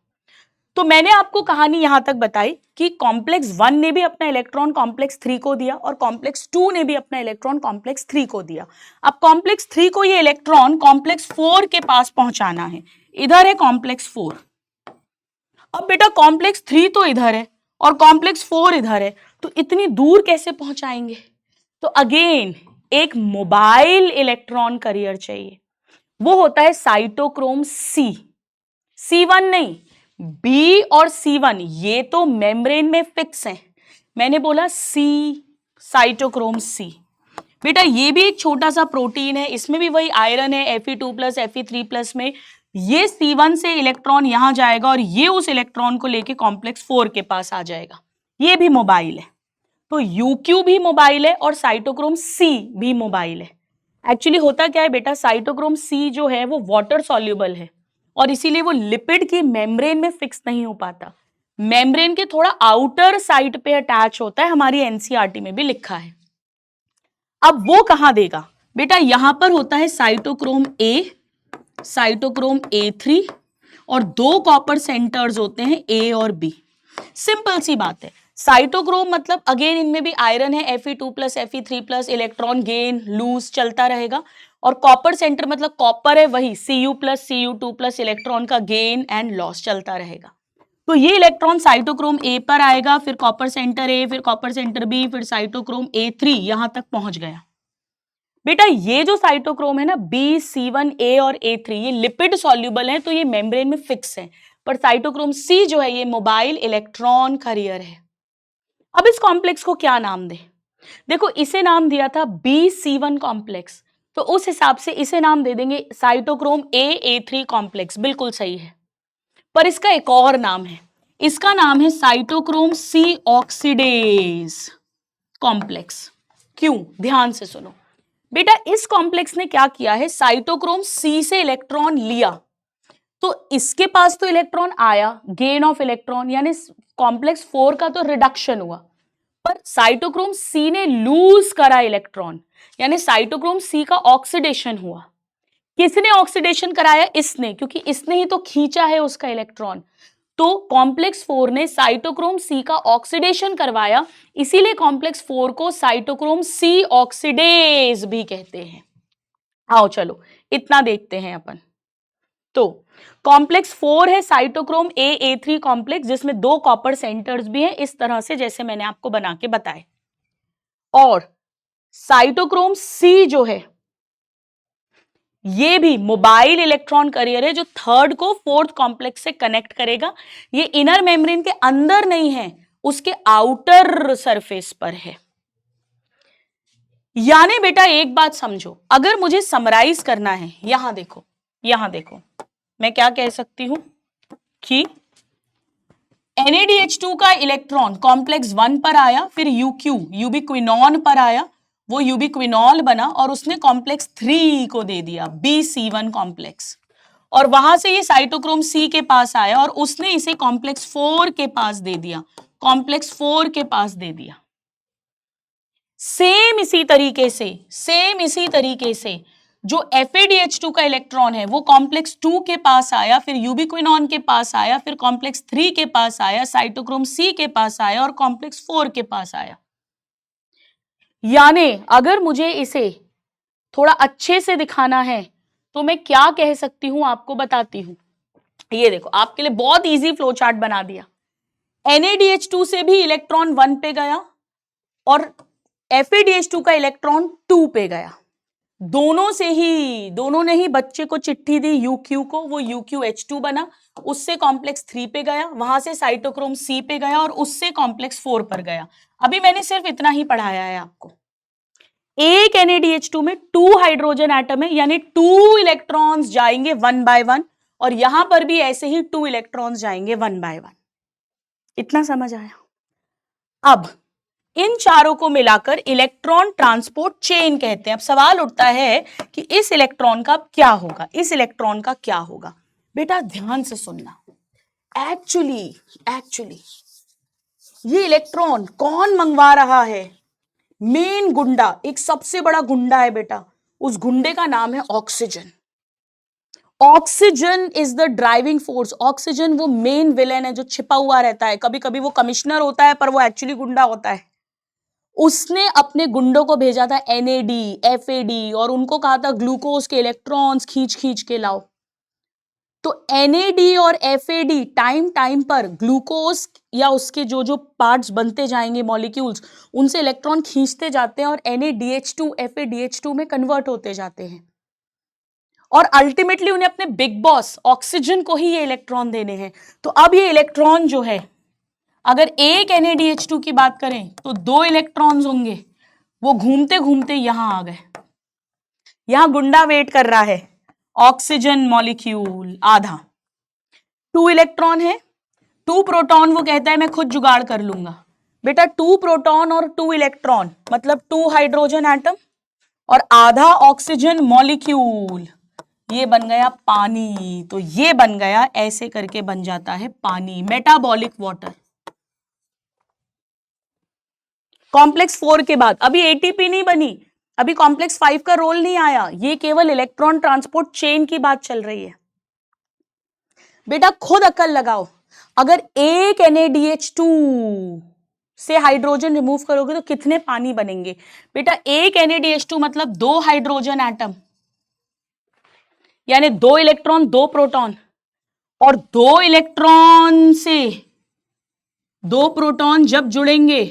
Speaker 1: तो मैंने आपको कहानी यहां तक बताई कि कॉम्प्लेक्स 1 ने भी अपना इलेक्ट्रॉन कॉम्प्लेक्स 3 को दिया और कॉम्प्लेक्स 2 ने भी अपना इलेक्ट्रॉन कॉम्प्लेक्स 3 को दिया। अब कॉम्प्लेक्स 3 को ये इलेक्ट्रॉन कॉम्प्लेक्स 4 के पास पहुंचाना है, इधर है कॉम्प्लेक्स 4। अब बेटा कॉम्प्लेक्स 3 तो इधर है और कॉम्प्लेक्स 4 इधर है, तो इतनी दूर कैसे पहुंचाएंगे? तो अगेन एक मोबाइल इलेक्ट्रॉन करियर चाहिए, वो होता है साइटोक्रोम C1 नहीं, B और C1 ये तो मेम्ब्रेन में फिक्स है, मैंने बोला C, साइटोक्रोम C। बेटा ये भी एक छोटा सा प्रोटीन है, इसमें भी वही आयरन है, Fe2+, Fe3+ में, ये C1 से इलेक्ट्रॉन यहां जाएगा और ये उस इलेक्ट्रॉन को लेके कॉम्प्लेक्स 4 के पास आ जाएगा, ये भी मोबाइल है। तो UQ भी मोबाइल है और साइटोक्रोम C भी मोबाइल है। एक्चुअली होता क्या है बेटा, साइटोक्रोम C जो है वो वाटर सॉल्युबल है और इसीलिए वो लिपिड की मेम्ब्रेन में फिक्स नहीं हो पाता, मेम्ब्रेन के थोड़ा आउटर साइड पे अटैच होता है, हमारी NCERT में भी लिखा है। अब वो कहां देगा बेटा, यहां पर होता है साइटोक्रोम A, साइटोक्रोम A3 और 2 कॉपर सेंटर्स होते हैं A और B। सिंपल सी बात है, साइटोक्रोम मतलब अगेन इनमें भी आयरन है, Fe2+, Fe3+, electron gain loose चलता रहेगा, और कॉपर सेंटर मतलब कॉपर है, वही Cu+, Cu2+, इलेक्ट्रॉन का गेन एंड लॉस चलता रहेगा। तो ये इलेक्ट्रॉन साइटोक्रोम A पर आएगा, फिर कॉपर सेंटर A, फिर कॉपर सेंटर B, फिर साइटोक्रोम A3 यहां तक पहुंच गया। बेटा ये जो साइटोक्रोम है ना B, C1, A और A3 ये लिपिड सॉल्युबल है, तो ये मेम्ब्रेन में फिक्स है, पर साइटोक्रोम C जो है ये मोबाइल इलेक्ट्रॉन कैरियर है। अब इस कॉम्प्लेक्स को क्या नाम दे? देखो इसे नाम दिया था B, C1 कॉम्प्लेक्स, तो उस हिसाब से इसे नाम दे देंगे साइटोक्रोम A3 कॉम्प्लेक्स, बिल्कुल सही है। पर इसका एक और नाम है, इसका नाम है साइटोक्रोम C ऑक्सीडेज कॉम्प्लेक्स। क्यों? ध्यान से सुनो बेटा, इस कॉम्प्लेक्स ने क्या किया है, साइटोक्रोम C से इलेक्ट्रॉन लिया, तो इसके पास तो इलेक्ट्रॉन आया, गेन ऑफ इलेक्ट्रॉन, यानी कॉम्प्लेक्स 4 का तो रिडक्शन हुआ, पर साइटोक्रोम C ने लूज करा इलेक्ट्रॉन, यानी साइटोक्रोम C का ऑक्सीडेशन हुआ। किसने ऑक्सीडेशन कराया? इसने, क्योंकि इसने ही तो खींचा है उसका इलेक्ट्रॉन। तो कॉम्प्लेक्स 4 ने साइटोक्रोम C का ऑक्सीडेशन करवाया, इसीलिए कॉम्प्लेक्स 4 को साइटोक्रोम C ऑक्सीडेज भी कहते हैं। आओ चलो इतना देखते हैं अपन। तो कॉम्प्लेक्स 4 है साइटोक्रोम A3 कॉम्प्लेक्स, जिसमें 2 कॉपर सेंटर्स भी हैं, इस तरह से जैसे मैंने आपको बना के बताए। और साइटोक्रोम C जो है ये भी मोबाइल इलेक्ट्रॉन कैरियर है, जो थर्ड को फोर्थ कॉम्प्लेक्स से कनेक्ट करेगा। ये इनर मेम्ब्रेन के अंदर नहीं है, उसके आउटर सरफेस पर है। यानी बेटा एक बात समझो, अगर मुझे समराइज करना है, यहां देखो, यहां देखो, मैं क्या कह सकती हूं कि NaDH2 का इलेक्ट्रॉन कॉम्प्लेक्स 1 पर आया, फिर UQ यूबिक्विनॉन पर आया, वो यूबिक्विनॉल बना और उसने कॉम्प्लेक्स 3 को दे दिया BC1 कॉम्प्लेक्स, और वहां से ये साइटोक्रोम C के पास आया और उसने इसे कॉम्प्लेक्स 4 के पास दे दिया, कॉम्प्लेक्स 4 के पास दे दिया। सेम इसी तरीके से जो FADH2 का इलेक्ट्रॉन है वो कॉम्प्लेक्स 2 के पास आया, फिर यूबिक्विनॉन के पास आया, फिर कॉम्प्लेक्स 3 के पास आया, साइटोक्रोम C के पास आया और कॉम्प्लेक्स 4 के पास आया। यानी अगर मुझे इसे थोड़ा अच्छे से दिखाना है तो मैं क्या कह सकती हूं, आपको बताती हूं। ये देखो आपके लिए बहुत इजी फ्लो चार्ट बना दिया। NaDH2 से भी इलेक्ट्रॉन 1 पे गया और FADH2 का इलेक्ट्रॉन 2 पे गया। दोनों ने ही बच्चे को चिट्ठी दी UQ को, वो UQH2 बना, उससे कॉम्प्लेक्स 3 पे गया, वहां से साइटोक्रोम C पे गया और उससे कॉम्प्लेक्स 4 पर गया। अभी मैंने सिर्फ इतना ही पढ़ाया है आपको। एक NaDH2 में 2 हाइड्रोजन एटम है, यानी 2 इलेक्ट्रॉन्स जाएंगे 1 बाय 1, और यहां पर भी ऐसे ही 2 इलेक्ट्रॉन्स जाएंगे 1 बाय 1। इतना समझ आया? अब इन चारों को मिलाकर इलेक्ट्रॉन ट्रांसपोर्ट चेन कहते हैं। अब सवाल उठता है कि इस इलेक्ट्रॉन का क्या होगा, इस इलेक्ट्रॉन का क्या होगा? बेटा ध्यान से सुनना, एक्चुअली ये इलेक्ट्रॉन कौन मंगवा रहा है? मेन गुंडा, एक सबसे बड़ा गुंडा है बेटा, उस गुंडे का नाम है oxygen. Oxygen is the driving force. Oxygen वो मेन विलेन है जो छिपा हुआ रहता है, कभी कभी वो कमिश्नर होता है पर वो एक्चुअली गुंडा होता है। उसने अपने गुंडों को भेजा था NAD, FAD, और उनको कहा था ग्लूकोज के इलेक्ट्रॉन्स खींच खींच के लाओ। तो NAD और FAD टाइम पर ग्लूकोज या उसके जो जो पार्ट्स बनते जाएंगे मॉलिक्यूल्स, उनसे इलेक्ट्रॉन खींचते जाते हैं और NADH2 FADH2 में कन्वर्ट होते जाते हैं, और अल्टीमेटली उन्हें अपने बिग बॉस ऑक्सीजन को ही ये इलेक्ट्रॉन देने हैं। तो अब ये इलेक्ट्रॉन जो है, अगर एक NADH2 की बात करें तो 2 इलेक्ट्रॉन्स होंगे, वो घूमते घूमते यहां आ गए। यहां गुंडा वेट कर रहा है, ऑक्सीजन मॉलिक्यूल आधा, 2 इलेक्ट्रॉन है, 2 प्रोटॉन, वो कहता है मैं खुद जुगाड़ कर लूंगा। बेटा 2 प्रोटॉन और 2 इलेक्ट्रॉन मतलब 2 हाइड्रोजन एटम और आधा ऑक्सीजन मॉलिक्यूल, ये बन गया पानी। तो ये बन गया, ऐसे करके बन जाता है पानी, मेटाबॉलिक वाटर। कॉम्प्लेक्स 4 के बाद अभी ATP नहीं बनी, अभी कॉम्प्लेक्स 5 का रोल नहीं आया, ये केवल इलेक्ट्रॉन ट्रांसपोर्ट चेन की बात चल रही है। बेटा खुद अक्ल लगाओ, अगर एक NaDH2 से हाइड्रोजन रिमूव करोगे तो कितने पानी बनेंगे? बेटा एक NaDH2 मतलब 2 हाइड्रोजन एटम, यानी 2 इलेक्ट्रॉन 2 प्रोटॉन, और 2 इलेक्ट्रॉन से 2 प्रोटॉन जब जुड़ेंगे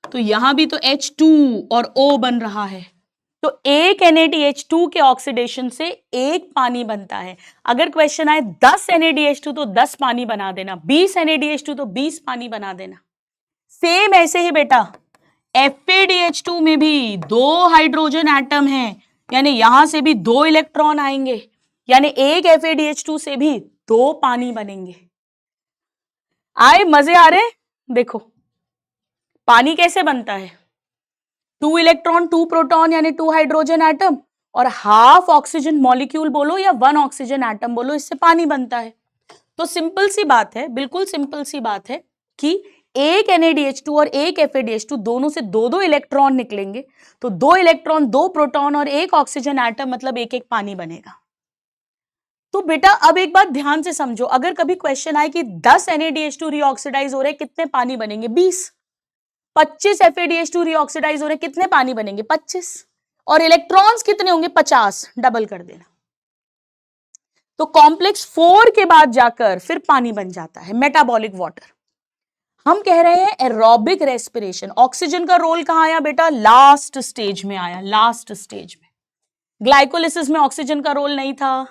Speaker 1: तो यहां भी तो H2 और O बन रहा है, तो एक NaDH2 के ऑक्सीडेशन से एक पानी बनता है। अगर क्वेश्चन आए 10 NaDH2 तो 10 पानी बना देना, 20 NaDH2 तो 20 पानी बना देना। सेम ऐसे ही बेटा FADH2 में भी 2 हाइड्रोजन एटम हैं, यानी यहां से भी 2 इलेक्ट्रॉन आएंगे, यानी एक FADH2 से भी 2 पानी बनेंगे। आए मजे आ रहे? देखो पानी कैसे बनता है, 2 इलेक्ट्रॉन 2 प्रोटॉन यानी 2 हाइड्रोजन एटम और हाफ ऑक्सीजन मॉलिक्यूल बोलो या 1 ऑक्सीजन एटम बोलो, इससे पानी बनता है। तो सिंपल सी बात है, बिल्कुल सिंपल सी बात है कि एक NaDH2 और एक FADH2 दोनों से 2-2 इलेक्ट्रॉन निकलेंगे, तो 2 इलेक्ट्रॉन 2 प्रोटॉन और एक ऑक्सीजन एटम मतलब एक एक पानी बनेगा। तो बेटा अब एक बात ध्यान से समझो, अगर कभी क्वेश्चन आए कि 10 NaDH2 रीऑक्सीडाइज हो रहे कितने पानी बनेंगे, 20। 25 FADH2 रीऑक्सीडाइज हो रहे कितने पानी बनेंगे, 25। और इलेक्ट्रॉन्स कितने होंगे, 50, डबल कर देना। तो कॉम्प्लेक्स 4 के बाद जाकर फिर पानी बन जाता है, मेटाबॉलिक वाटर। हम कह रहे हैं एरोबिक रेस्पिरेशन। ऑक्सीजन का रोल कहां आया बेटा, लास्ट स्टेज में आया, लास्ट स्टेज में। ग्लाइकोलिसिस में ऑक्सीजन का रोल नहीं था,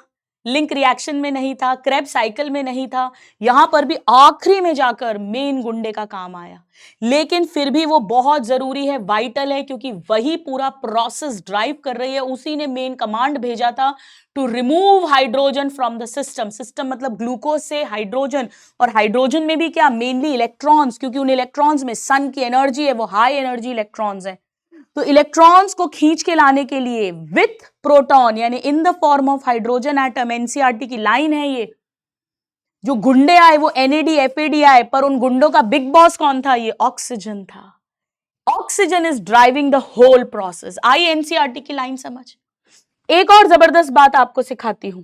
Speaker 1: लिंक रिएक्शन में नहीं था, क्रेब्स साइकिल में नहीं था, यहां पर भी आखिरी में जाकर मेन गुंडे का काम आया। लेकिन फिर भी वो बहुत जरूरी है, वाइटल है, क्योंकि वही पूरा प्रोसेस ड्राइव कर रही है। उसी ने मेन कमांड भेजा था to remove hydrogen from the system. System मतलब ग्लूकोज से हाइड्रोजन, और हाइड्रोजन में भी क्या, मेनली इलेक्ट्रॉन्स, क्योंकि उन इलेक्ट्रॉन्स में सन की एनर्जी है, वो हाई एनर्जी इलेक्ट्रॉन्स है। तो इलेक्ट्रॉन्स को खींच के लाने के लिए विथ प्रोटॉन यानी in the form of hydrogen atom, NCERT की लाइन है ये, जो गुंडे आए वो NAD FAD आए, पर उन गुंडों का बिग बॉस कौन था, ये ऑक्सीजन था। Oxygen is driving the whole process. आई एनसीईआरटी की लाइन समझ। एक और जबरदस्त बात आपको सिखाती हूं,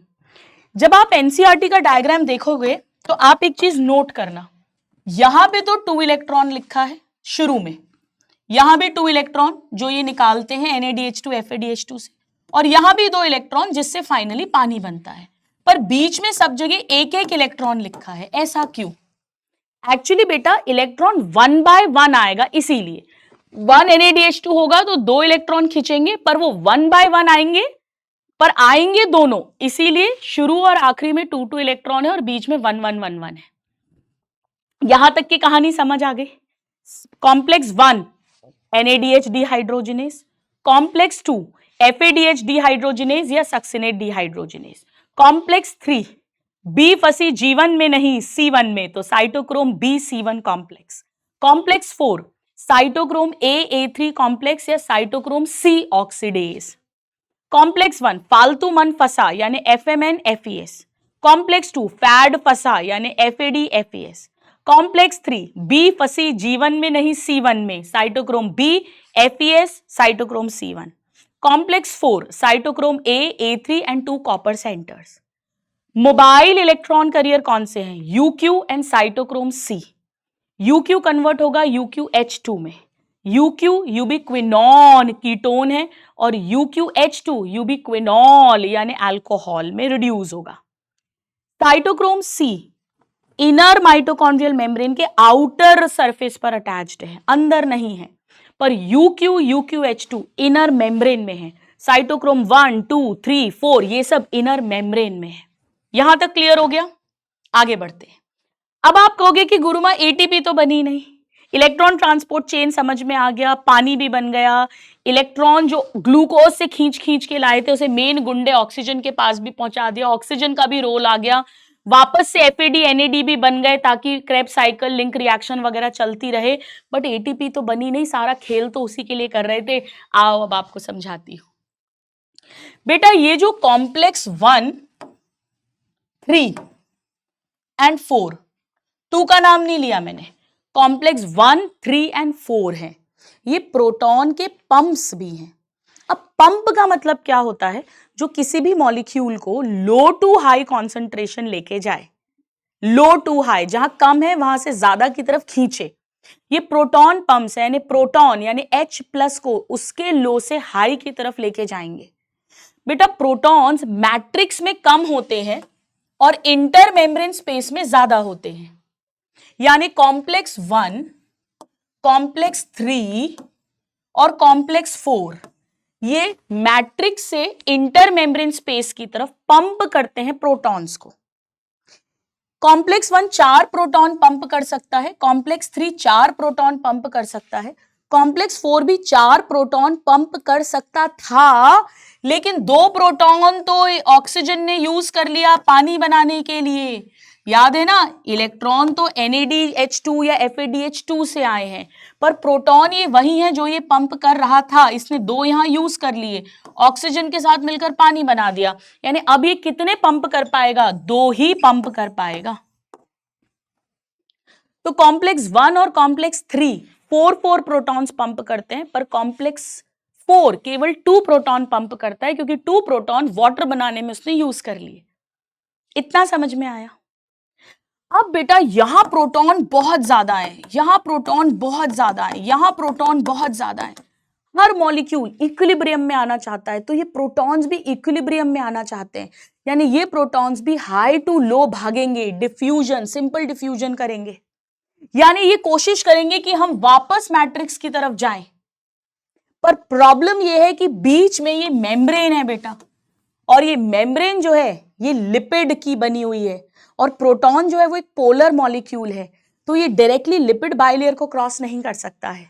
Speaker 1: जब आप एनसीईआरटी का डायग्राम देखोगे तो आप एक चीज नोट करना, यहां पे तो 2 इलेक्ट्रॉन लिखा है शुरू में, यहां भी 2 इलेक्ट्रॉन जो ये निकालते हैं NaDH2 FADH2 से, और यहां भी 2 इलेक्ट्रॉन जिससे फाइनली पानी बनता है, पर बीच में सब जगह एक एक इलेक्ट्रॉन लिखा है। ऐसा क्यों? एक्चुअली बेटा इलेक्ट्रॉन 1 बाय 1 आएगा, इसीलिए 1 NaDH2 होगा तो 2 इलेक्ट्रॉन खींचेंगे, पर वो 1 बाय 1 आएंगे, पर आएंगे दोनों, इसीलिए शुरू और आखिरी में 2-2 इलेक्ट्रॉन है और बीच में 1-1-1-1 है। यहां तक की कहानी समझ आ गई। Complex 1 NADH dehydrogenase, complex 2 FADH dehydrogenase या सक्सिनेट डिहाइड्रोजिनेज, कॉम्प्लेक्स 3 B फंसी G1 में नहीं C1 में, तो cytochrome B/C1 complex, complex 4 cytochrome A/A3 complex या साइटोक्रोम C ऑक्सीडेज, कॉम्प्लेक्स 1 फालतू मन फंसा यानी FMN FES, कॉम्प्लेक्स 2 फैड फंसा यानी FAD FES, कॉम्प्लेक्स 3 बी फंसी G1 में नहीं C1 में, cytochrome B FES cytochrome C1, complex 4 cytochrome A/A3 and 2 copper centres. Mobile electron career कौन से हैं, UQ and cytochrome C। UQ convert होगा UQH2 में, UQ यूबिक्विनॉन कीटोन है और UQH2 यूबिक्विनॉल यानी अल्कोहल में रिड्यूस होगा। Cytochrome C inner mitochondrial membrane के आउटर सरफेस पर अटैच्ड है, अंदर नहीं है, पर UQH2 इनर मेम्ब्रेन में है। साइटोक्रोम 1, 2, 3, 4 ये सब इनर मेम्ब्रेन में है। यहां तक क्लियर हो गया? आगे बढ़ते हैं। अब आप कहोगे कि गुरुमा ATP तो बनी नहीं, इलेक्ट्रॉन ट्रांसपोर्ट चेन समझ में आ गया, पानी भी बन गया, इलेक्ट्रॉन जो ग्लूकोज से खींच खींच के लाए थे उसे मेन गुंडे ऑक्सीजन के पास भी पहुंचा दिया, ऑक्सीजन का भी रोल आ गया, वापस से FAD NAD भी बन गए ताकि क्रेब्स साइकिल लिंक रिएक्शन वगैरह चलती रहे, बट ATP तो बनी नहीं। सारा खेल तो उसी के लिए कर रहे थे। आओ अब आपको समझाती हूं। बेटा ये जो कॉम्प्लेक्स 1, 3 एंड 4, 2 का नाम नहीं लिया मैंने, कॉम्प्लेक्स 1, 3 एंड 4 है, ये प्रोटॉन के पंप्स भी हैं। अब पंप का मतलब क्या होता है, जो किसी भी मॉलिक्यूल को लो टू हाई कॉन्सेंट्रेशन लेके जाए, लो टू हाई, जहां कम है वहां से ज्यादा की तरफ खींचे, ये प्रोटॉन पंप्स है। यानी प्रोटॉन यानी H+ को उसके लो से हाई की तरफ लेके जाएंगे। बेटा प्रोटॉन्स मैट्रिक्स में कम होते हैं और इंटर मेम्ब्रेन स्पेस में ज्यादा होते हैं, यानी कॉम्प्लेक्स 1, कॉम्प्लेक्स 3 और कॉम्प्लेक्स 4 ये मैट्रिक्स से इंटर मेम्ब्रेन स्पेस की तरफ पंप करते हैं प्रोटॉन्स को। कॉम्प्लेक्स 1 4 प्रोटॉन पंप कर सकता है, कॉम्प्लेक्स 3 4 प्रोटॉन पंप कर सकता है, कॉम्प्लेक्स 4 भी 4 प्रोटॉन पंप कर सकता था, लेकिन 2 प्रोटॉन तो ऑक्सीजन ने यूज कर लिया पानी बनाने के लिए। याद है ना, इलेक्ट्रॉन तो NADH2 या FADH2 से आए हैं, पर प्रोटॉन ये वही है जो ये पंप कर रहा था, इसने 2 यहां यूज कर लिए, ऑक्सीजन के साथ मिलकर पानी बना दिया। यानी अब ये कितने पंप कर पाएगा? 2 ही पंप कर पाएगा। तो कॉम्प्लेक्स 1 और कॉम्प्लेक्स 3 4 प्रोटॉन्स पंप करते हैं, पर कॉम्प्लेक्स 4 केवल 2 प्रोटॉन पंप करता है, क्योंकि 2 प्रोटॉन वाटर बनाने में उसने यूज कर लिए। इतना समझ में आया? अब बेटा यहां प्रोटॉन बहुत ज्यादा है, यहां प्रोटॉन बहुत ज्यादा है, यहां प्रोटॉन बहुत ज्यादा है। हर मॉलिक्यूल इक्विलिब्रियम में आना चाहता है, तो ये प्रोटॉन्स भी इक्विलिब्रियम में आना चाहते हैं, यानी ये प्रोटॉन्स भी हाई टू लो भागेंगे, डिफ्यूजन, सिंपल डिफ्यूजन करेंगे, यानी ये कोशिश करेंगे कि हम वापस मैट्रिक्स की तरफ जाएं। पर प्रॉब्लम ये है कि बीच में ये मेम्ब्रेन है बेटा, और ये मेम्ब्रेन जो है ये लिपिड की बनी हुई है, और प्रोटॉन जो है वो एक पोलर मॉलिक्यूल है, तो ये डायरेक्टली लिपिड बाइलेयर को क्रॉस नहीं कर सकता है,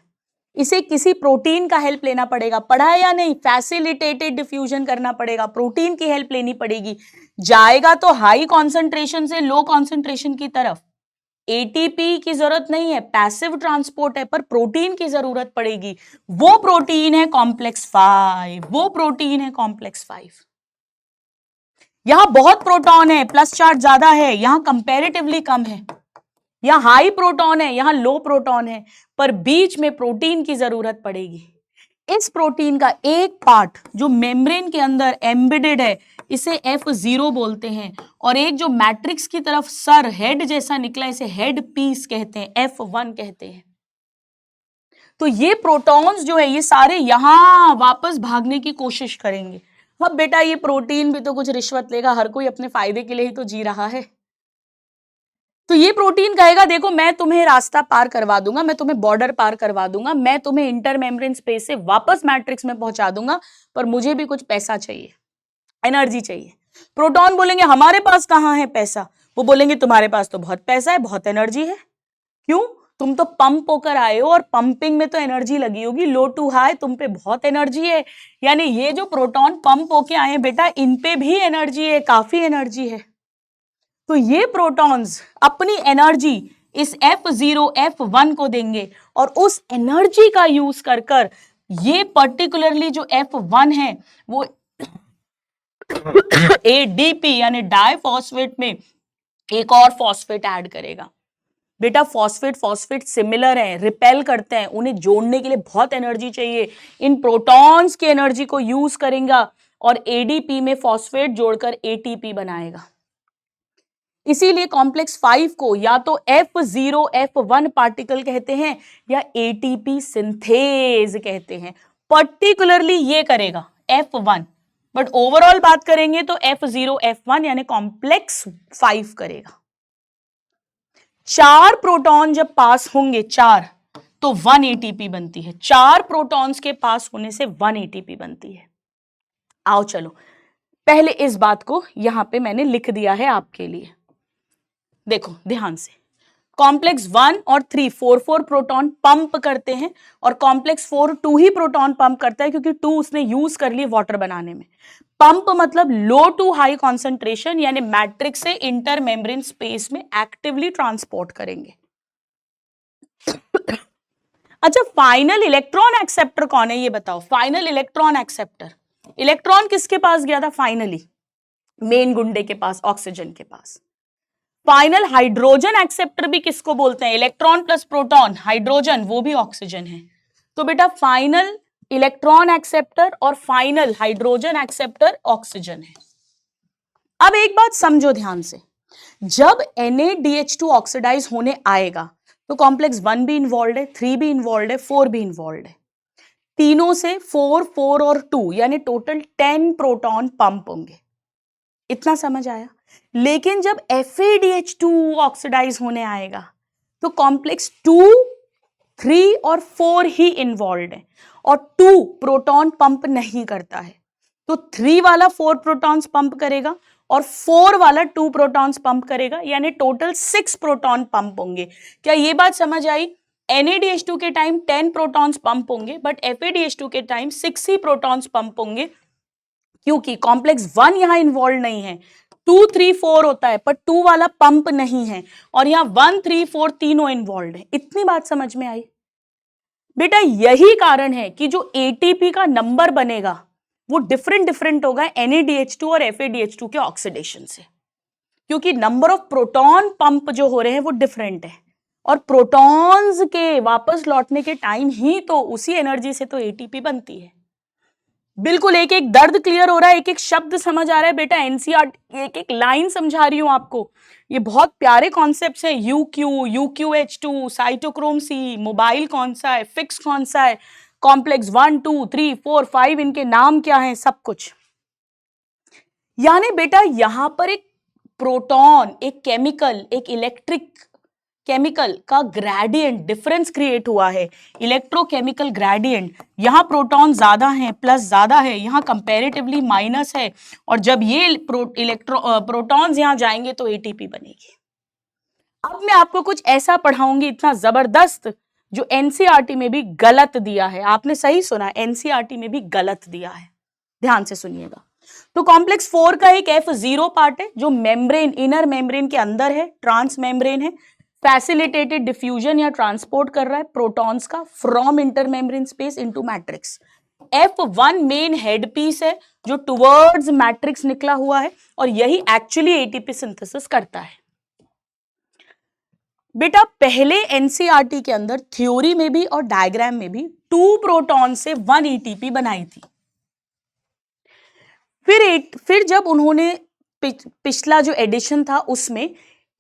Speaker 1: इसे किसी प्रोटीन का हेल्प लेना पड़ेगा। पढ़ा है या नहीं? फैसिलिटेटेड डिफ्यूजन करना पड़ेगा, प्रोटीन की हेल्प लेनी पड़ेगी। जाएगा तो हाई कॉन्सेंट्रेशन से लो कॉन्सेंट्रेशन की तरफ। एटीपी की जरूरत नहीं है, पैसिव ट्रांसपोर्ट है, पर प्रोटीन की जरूरत पड़ेगी। वो प्रोटीन है कॉम्प्लेक्स 5, वो प्रोटीन है कॉम्प्लेक्स 5। यहां बहुत प्रोटॉन है, प्लस चार्ज ज्यादा है, यहां कंपैरेटिवली कम है। यहां हाई प्रोटॉन है, यहां लो प्रोटॉन है, पर बीच में प्रोटीन की जरूरत पड़ेगी। इस प्रोटीन का एक पार्ट जो मेम्ब्रेन के अंदर एम्बेडेड है, इसे F0 बोलते हैं, और एक जो मैट्रिक्स की तरफ सर हेड जैसा निकला, इसे हेड पीस कहते हैं, F1 कहते हैं। तो ये प्रोटॉन्स जो है ये सारे यहां वापस भागने की कोशिश करेंगे। अब बेटा ये प्रोटीन भी तो कुछ रिश्वत लेगा, हर कोई अपने फायदे के लिए ही तो जी रहा है। तो ये प्रोटीन कहेगा देखो मैं तुम्हें रास्ता पार करवा दूंगा, मैं तुम्हें बॉर्डर पार करवा दूंगा, मैं तुम्हें इंटर मेम्ब्रेन स्पेस से वापस मैट्रिक्स में पहुंचा दूंगा, पर मुझे भी कुछ पैसा चाहिए, एनर्जी चाहिए। प्रोटॉन बोलेंगे हमारे पास कहां है पैसा, वो बोलेंगे तुम्हारे पास तो बहुत पैसा है, बहुत एनर्जी है। क्यों? तुम तो पंप होकर आए हो, और पंपिंग में तो एनर्जी लगी होगी, लो टू हाई, तुम पे बहुत एनर्जी है। यानी ये जो प्रोटॉन पंप होके आए बेटा, इन पे भी एनर्जी है, काफी एनर्जी है। तो ये प्रोटॉन्स अपनी एनर्जी इस F0 F1 को देंगे, और उस एनर्जी का यूज कर कर ये पर्टिकुलरली जो F1 है वो ADP यानी डाइफॉस्फेट में एक और फॉस्फेट ऐड करेगा। बेटा फॉस्फेट फॉस्फेट सिमिलर है, रिपेल करते हैं, उन्हें जोड़ने के लिए बहुत एनर्जी चाहिए। इन प्रोटॉन्स की एनर्जी को यूज करेगा और ADP में फॉस्फेट जोड़कर ATP बनाएगा। इसीलिए कॉम्प्लेक्स 5 को या तो F0 F1 पार्टिकल कहते हैं या ATP सिंथेज कहते हैं। पर्टिकुलरली ये करेगा F1, बट ओवरऑल बात करेंगे तो F0 F1 यानी कॉम्प्लेक्स 5 करेगा। 4 प्रोटॉन जब पास होंगे 4, तो 1 ATP बनती है। 4 प्रोटॉन्स के पास होने से 1 ATP बनती है। आओ चलो पहले इस बात को यहां पे मैंने लिख दिया है आपके लिए, देखो ध्यान से। कॉम्प्लेक्स 1 और 3 4 प्रोटॉन पंप करते हैं, और कॉम्प्लेक्स 4 2 ही प्रोटॉन पंप करता है, क्योंकि 2 उसने यूज कर लिए वाटर बनाने में। पंप मतलब लो टू हाई कॉन्सेंट्रेशन, यानी मैट्रिक्स से इंटर मेम्ब्रेन स्पेस में एक्टिवली ट्रांसपोर्ट करेंगे। अच्छा, फाइनल इलेक्ट्रॉन एक्सेप्टर कौन है ये बताओ? फाइनल इलेक्ट्रॉन एक्सेप्टर, इलेक्ट्रॉन किसके पास गया था फाइनली? मेन गुंडे के पास, ऑक्सीजन के पास। फाइनल हाइड्रोजन एक्सेप्टर भी किसको बोलते हैं? इलेक्ट्रॉन प्लस प्रोटॉन, हाइड्रोजन, वो भी ऑक्सीजन है। तो बेटा फाइनल इलेक्ट्रॉन एक्सेप्टर और फाइनल हाइड्रोजन एक्सेप्टर ऑक्सीजन है। अब एक बात समझो ध्यान से, जब NaDH2 ऑक्सीडाइज होने आएगा तो कॉम्प्लेक्स 1 भी इन्वॉल्व है, 3 भी इन्वॉल्व है, 4 भी इन्वॉल्व है। तीनों से 4 4 और 2 यानी टोटल 10 प्रोटॉन पंप होंगे। इतना समझ आया? लेकिन जब FADH2 ऑक्सीडाइज होने आएगा तो कॉम्प्लेक्स 2 3 और 4 ही इन्वॉल्व है और 2 प्रोटॉन पंप नहीं करता है, तो 3 वाला 4 प्रोटॉन्स पंप करेगा और 4 वाला 2 प्रोटॉन्स पंप करेगा, यानी टोटल 6 प्रोटॉन पंप होंगे। क्या ये बात समझ आई? NaDH2 के टाइम 10 प्रोटॉन्स पंप होंगे, बट FADH2 के टाइम 6 ही प्रोटॉन्स पंप होंगे, क्योंकि कॉम्प्लेक्स 1 यहां इन्वॉल्व नहीं है। 2, 3, 4 होता है पर 2 वाला पंप नहीं है, और यहां 1, 3, 4 तीनों इन्वॉल्व है। इतनी बात समझ में आई? बेटा यही कारण है कि जो ATP का नंबर बनेगा वो डिफरेंट होगा NaDH2 और FADH2 के ऑक्सीडेशन से, क्योंकि नंबर ऑफ प्रोटॉन पंप जो हो रहे हैं वो डिफरेंट है, और प्रोटॉन्स के वापस लौटने के टाइम ही तो उसी एनर्जी से तो ATP बनती है। बिल्कुल एक एक दर्द क्लियर हो रहा है, एक एक शब्द समझ आ रहा है बेटा। NCERT एक एक लाइन समझा रही हूं आपको। ये बहुत प्यारे कॉन्सेप्ट्स हैं। UQ, UQH2, cytochrome C, mobile कौन सा है, फिक्स कौन सा है, कॉम्प्लेक्स 1, 2, 3, 4, 5 इनके नाम क्या हैं, सब कुछ। यानी बेटा यहां पर एक प्रोटॉन, एक केमिकल, एक इलेक्ट्रिक केमिकल का ग्रेडियंट डिफरेंस क्रिएट हुआ है, इलेक्ट्रोकेमिकल ग्रेडियंट। यहां प्रोटॉन ज्यादा है, प्लस ज्यादा है, यहां कंपैरेटिवली माइनस है, और जब ये प्रोटॉन्स यहां जाएंगे तो ATP बनेगी। अब मैं आपको कुछ ऐसा पढ़ाऊंगी इतना जबरदस्त जो NCERT में भी गलत दिया है। आपने सही सुना, NCERT में भी गलत दिया है, ध्यान से सुनिएगा। तो कॉम्प्लेक्स 4 का एक F0 पार्ट है जो मेम्ब्रेन, इनर मेम्ब्रेन के अंदर है, ट्रांस मेम्ब्रेन है, फैसिलिटेटेड डिफ्यूजन या ट्रांसपोर्ट कर रहा है प्रोटॉन्स का from inter membrane space into matrix. F1 main head piece है जो टुवर्ड्स मैट्रिक्स निकला हुआ है, और यही एक्चुअली ATP सिंथेसिस करता है। बेटा पहले NCERT के अंदर थ्योरी में भी और डायग्राम में भी 2 प्रोटॉन से 1 ATP बनाई थी। फिर जब उन्होंने पिछला जो एडिशन था उसमें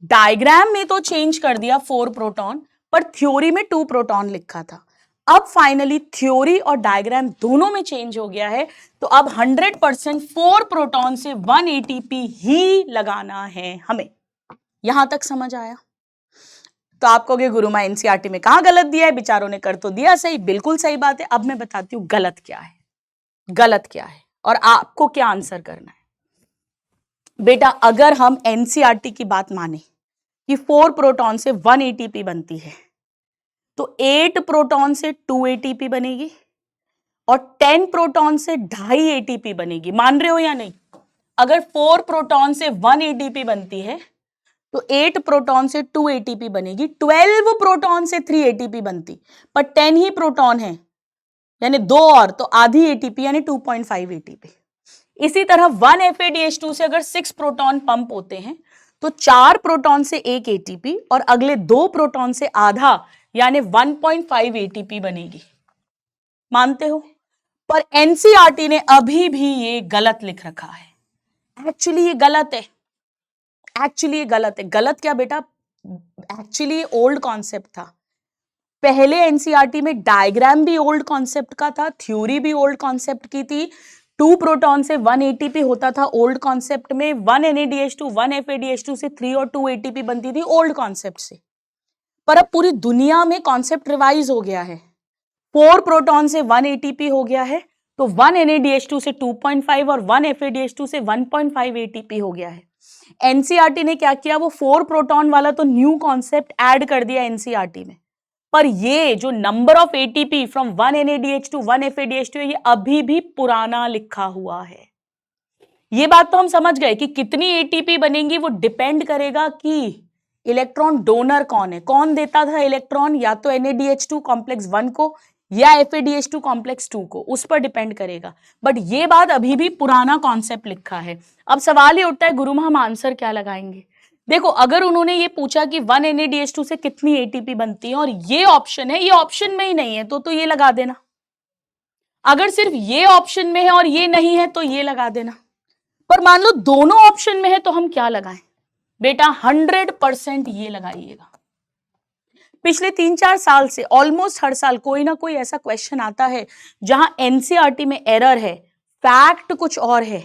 Speaker 1: डायग्राम में तो चेंज कर दिया 4 प्रोटॉन, पर थ्योरी में 2 प्रोटॉन लिखा था। अब फाइनली थ्योरी और डायग्राम दोनों में चेंज हो गया है, तो अब 100% 4 प्रोटॉन से 1 ATP ही लगाना है हमें। यहां तक समझ आया? तो आप कहोगे गुरु मां NCERT में कहां गलत दिया है, बेचारों ने कर तो दिया सही। बिल्कुल सही बात है। अब मैं बताती हूं गलत क्या है, गलत क्या है, और आपको क्या आंसर करना है। बेटा अगर हम NCERT की बात माने कि 4 प्रोटॉन से 1 ATP बनती है, तो 8 प्रोटॉन से 2 ATP बनेगी और 10 प्रोटॉन से 2.5 ATP बनेगी। मान रहे हो या नहीं? अगर 4 प्रोटॉन से 1 ATP बनती है तो 8 प्रोटॉन से 2 ATP बनेगी, 12 प्रोटॉन से 3 ATP बनती, पर 10 ही प्रोटॉन है, यानी 2 और, तो आधी ATP यानी 2.5 ATP। इसी तरह 1 FADH2 से अगर 6 प्रोटॉन पंप होते हैं तो 4 प्रोटॉन से 1 ATP और अगले 2 प्रोटॉन से आधा यानी 1.5 ATP बनेगी। मानते हो? पर NCERT ने अभी भी ये गलत लिख रखा है। एक्चुअली ये गलत है, एक्चुअली ये गलत है। गलत क्या बेटा? एक्चुअली ये ओल्ड कॉन्सेप्ट था। पहले NCERT में डायग्राम भी ओल्ड कॉन्सेप्ट का था, थ्योरी भी ओल्ड कॉन्सेप्ट की थी। 2 प्रोटॉन से 1 ATP होता था ओल्ड कॉन्सेप्ट में, 1 NaDH2 1 FADH2 से 3 और 2 ATP बनती थी ओल्ड कॉन्सेप्ट से। पर अब पूरी दुनिया में कॉन्सेप्ट रिवाइज हो गया है। 4 प्रोटॉन से 1 ATP हो गया है, तो 1 NaDH2 से 2.5 और 1 FADH2 से 1.5 ATP हो गया है। NCERT ने क्या किया, वो 4 प्रोटॉन वाला तो न्यू कॉन्सेप्ट ऐड कर दिया NCERT में, पर ये जो number of ATP from 1 NaDH2 1 FADH2 ये अभी भी पुराना लिखा हुआ है। ये बात तो हम समझ गए कि कितनी ATP बनेंगी वो डिपेंड करेगा कि इलेक्ट्रॉन डोनर कौन है, कौन देता था इलेक्ट्रॉन, या तो NaDH2 कॉम्प्लेक्स 1 को या FADH2 कॉम्प्लेक्स 2 को, उस पर डिपेंड करेगा। बट ये बात अभी भी पुराना कॉन्सेप्ट लिखा है। अब सवाल ये उठता है गुरु हम आंसर क्या लगाएंगे? देखो अगर उन्होंने ये पूछा कि 1 NaDH2 से कितनी ATP बनती है और ये ऑप्शन है, ये ऑप्शन में ही नहीं है, तो ये लगा देना। अगर सिर्फ ये ऑप्शन में है और ये नहीं है तो ये लगा देना। पर मान लो दोनों ऑप्शन में है तो हम क्या लगाएं? बेटा 100% ये लगाइएगा। पिछले 3-4 साल से ऑलमोस्ट हर साल कोई ना कोई ऐसा क्वेश्चन आता है जहां NCERT में एरर है, फैक्ट कुछ और है,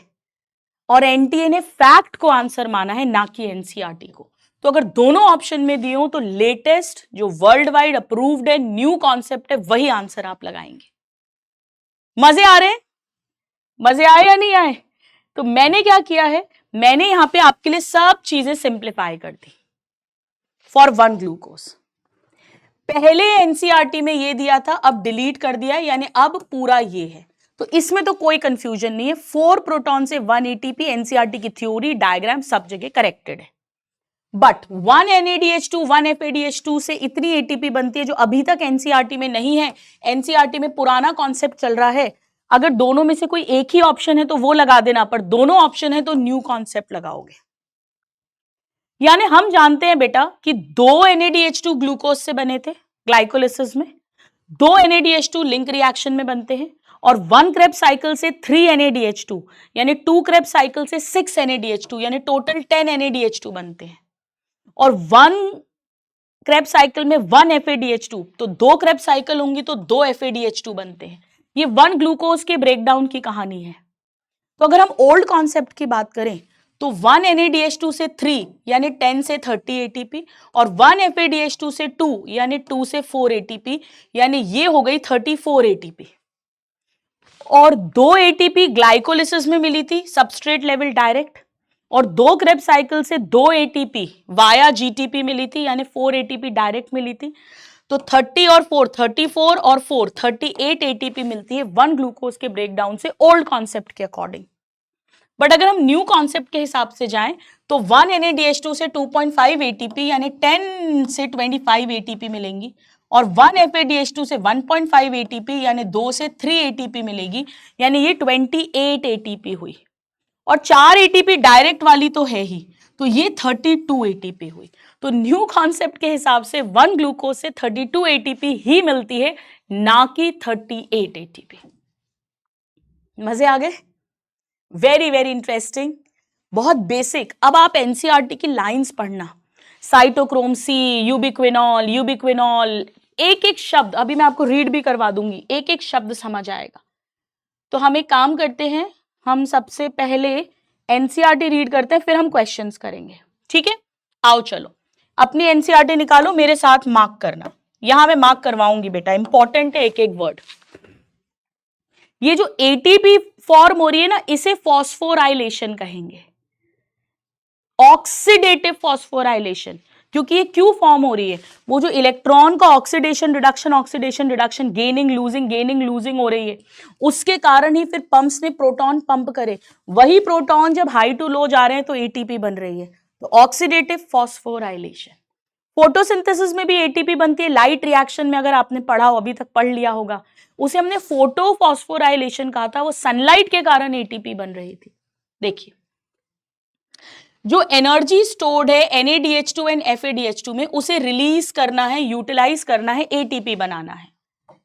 Speaker 1: और NTA ने फैक्ट को आंसर माना है, ना कि NCERT को। तो अगर दोनों ऑप्शन में दिए हो तो लेटेस्ट जो वर्ल्ड वाइड अप्रूव्ड है न्यू कॉन्सेप्ट है वही आंसर आप लगाएंगे। मजे आ रहे हैं? मजे आए या नहीं आए? तो मैंने क्या किया है, मैंने यहां पे आपके लिए सब चीजें सिंप्लीफाई कर दी फॉर 1 ग्लूकोज। पहले एनसीईआरटी में ये दिया था, अब डिलीट कर दिया, यानी अब पूरा ये है। तो इसमें तो कोई कंफ्यूजन नहीं है, 4 प्रोटॉन से 1 एटीपी, एनसीईआरटी की थ्योरी डायग्राम सब जगह करेक्टेड है। बट 1 NADH2 1 FADH2 से इतनी एटीपी बनती है जो अभी तक एनसीईआरटी में नहीं है। एनसीईआरटी में पुराना कॉन्सेप्ट चल रहा है। अगर दोनों में से कोई एक ही ऑप्शन है तो वो लगा देना, पर दोनों ऑप्शन है तो न्यू कॉन्सेप्ट लगाओगे। यानी हम जानते हैं बेटा कि 2 NADH2 ग्लूकोज से बने थे ग्लाइकोलिसिस में, 2 NADH2 लिंक रिएक्शन में बनते हैं, और 1 क्रेब्स साइकिल से 3 NADH2 यानी 2 क्रेब्स साइकिल से 6 NADH2 यानी टोटल 10 NADH2 बनते हैं, और 1 क्रेब्स साइकिल में 1 FADH2, तो 2 क्रेब्स साइकिल होंगी तो 2 FADH2 बनते हैं। ये 1 ग्लूकोज के ब्रेकडाउन की कहानी है। तो अगर हम ओल्ड कॉन्सेप्ट की बात करें तो 1 NADH2 से 3 यानी 10 से 30 एटीपी, और 1 FADH2 से 2 यानी 2 से 4 एटीपी, यानी ये हो गई 34 एटीपी। और 2 एटीपी ग्लाइकोलिसिस में मिली थी सबस्ट्रेट लेवल डायरेक्ट, और 2 क्रेब्स साइकिल से 2 एटीपी वाया जीटीपी मिली थी, यानी 4 एटीपी डायरेक्ट मिली थी। तो 30 और 4 34 और 4 38 एटीपी मिलती है 1 ग्लूकोज के ब्रेकडाउन से ओल्ड कॉन्सेप्ट के अकॉर्डिंग। बट अगर हम न्यू कॉन्सेप्ट के हिसाब से जाएं तो 1 NADH2 से 2.5 एटीपी यानी 10 से 25 एटीपी मिलेंगी, और 1 FADH2 से 1.5 एटीपी यानी 2 से 3 एटीपी मिलेगी, यानी ये 28 एटीपी हुई। और 4 एटीपी डायरेक्ट वाली तो है ही, तो ये 32 एटीपी हुई। तो न्यू कॉन्सेप्ट के हिसाब से 1 ग्लूकोज से 32 एटीपी ही मिलती है, ना कि 38 एटीपी। मजे आ गए? वेरी वेरी इंटरेस्टिंग, बहुत बेसिक। अब आप एनसीईआरटी की लाइंस पढ़ना, साइटोक्रोम सी, यूबिक्विनॉल, एक एक शब्द अभी मैं आपको रीड भी करवा दूंगी, एक एक शब्द समझ आएगा। तो हम एक काम करते हैं, हम सबसे पहले एनसीईआरटी रीड करते हैं, फिर हम क्वेश्चंस करेंगे, ठीक है? आओ चलो अपनी एनसीईआरटी निकालो, मेरे साथ मार्क करना। यहां मैं मार्क करवाऊंगी बेटा, इंपॉर्टेंट है एक एक वर्ड। ये जो एटीपी फॉर्म हो रही है ना, इसे फॉस्फोराइलेशन कहेंगे, ऑक्सीडेटिव फॉस्फोराइलेशन। क्योंकि ये क्यों फॉर्म हो रही है, वो जो इलेक्ट्रॉन का ऑक्सीडेशन रिडक्शन गेनिंग लूजिंग हो रही है, उसके कारण ही फिर पंप्स ने प्रोटॉन पंप करे। वही प्रोटॉन जब हाई टू लो जा रहे हैं तो एटीपी बन रही है, तो ऑक्सीडेटिव फॉस्फोराइलेशन। फोटोसिंथेसिस में भी एटीपी बनती है, लाइट रिएक्शन में अगर आपने पढ़ा हो, अभी तक पढ़ लिया होगा, उसे हमने फोटो फॉस्फोराइलेशन कहा था। वो सनलाइट के कारण एटीपी बन रही थी। देखिए, जो एनर्जी स्टोर्ड है NADH2 एंड FADH2 में, उसे रिलीज करना है, यूटिलाइज करना है, एटीपी बनाना है।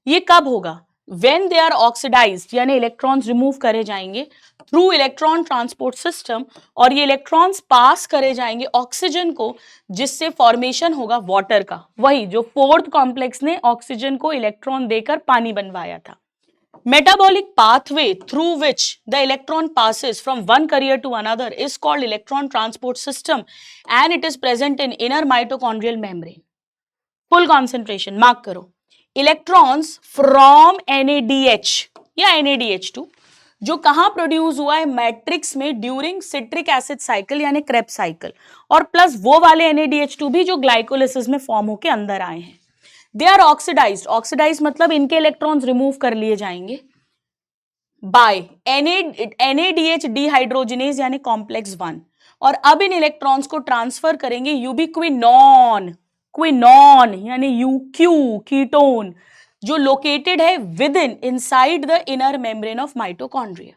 Speaker 1: ये कब होगा? When they are oxidized, यानी इलेक्ट्रॉन्स रिमूव करे जाएंगे थ्रू इलेक्ट्रॉन ट्रांसपोर्ट सिस्टम, और ये इलेक्ट्रॉन्स पास करे जाएंगे ऑक्सीजन को, जिससे फॉर्मेशन होगा वाटर का। वही जो 4th कॉम्प्लेक्स ने ऑक्सीजन को इलेक्ट्रॉन देकर पानी बनवाया था। Metabolic pathway through which the electron passes from one carrier to another is called electron transport system, and it is present in inner mitochondrial membrane. Full concentration, mark करो। Electrons from NADH या NADH2 जो कहाँ produce हुआ है? Matrix में during citric acid cycle यानी Krebs cycle, और plus वो वाले NADH2 भी जो ग्लाइकोलिसिस में फॉर्म होकर अंदर आए हैं। दे आर ऑक्सीडाइज्ड, ऑक्सीडाइज मतलब इनके इलेक्ट्रॉन्स रिमूव कर लिए जाएंगे बाय NADH डिहाइड्रोजिनेज यानी कॉम्प्लेक्स 1, और अब इन इलेक्ट्रॉन्स को ट्रांसफर करेंगे यूबिक्विनॉन, क्विनॉन यानी UQ कीटोन, जो लोकेटेड है with inside the inner membrane of mitochondria.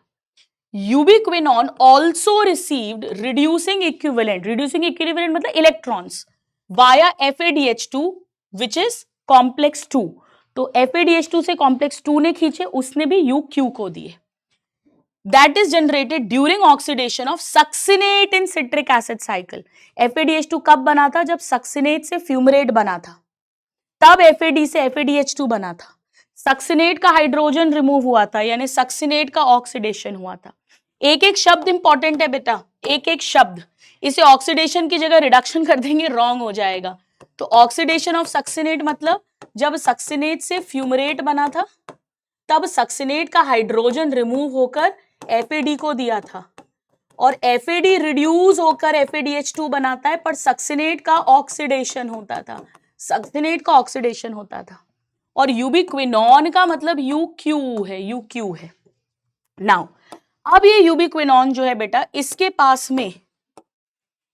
Speaker 1: Ubiquinone also received reducing equivalent मतलब electrons via FADH2 which is complex 2। तो FADH2 से कॉम्प्लेक्स 2 ने खींचे, उसने भी UQ को दिए। That is generated during oxidation of succinate in citric acid cycle. FADH2 कब बना था? जब सक्सिनेट से फ्यूमरेट बना था, तब FAD से FADH2 बना था। सक्सिनेट का हाइड्रोजन रिमूव हुआ था, यानी सक्सिनेट का ऑक्सीडेशन हुआ था। एक एक शब्द इंपॉर्टेंट है बेटा, एक एक शब्द। इसे ऑक्सीडेशन की जगह रिडक्शन कर देंगे, रॉन्ग हो जाएगा। तो ऑक्सीडेशन ऑफ सक्सिनेट मतलब जब सक्सिनेट से फ्यूमरेट बना था तब सक्सिनेट का हाइड्रोजन रिमूव होकर FAD को दिया था और FAD रिड्यूस होकर FADH2 बनाता है, पर सक्सिनेट का ऑक्सीडेशन होता था, सक्सिनेट का ऑक्सीडेशन होता था। और यूबिक्विनॉन का मतलब UQ है, UQ है। नाउ अब ये यूबिक्विनॉन जो है बेटा, इसके पास में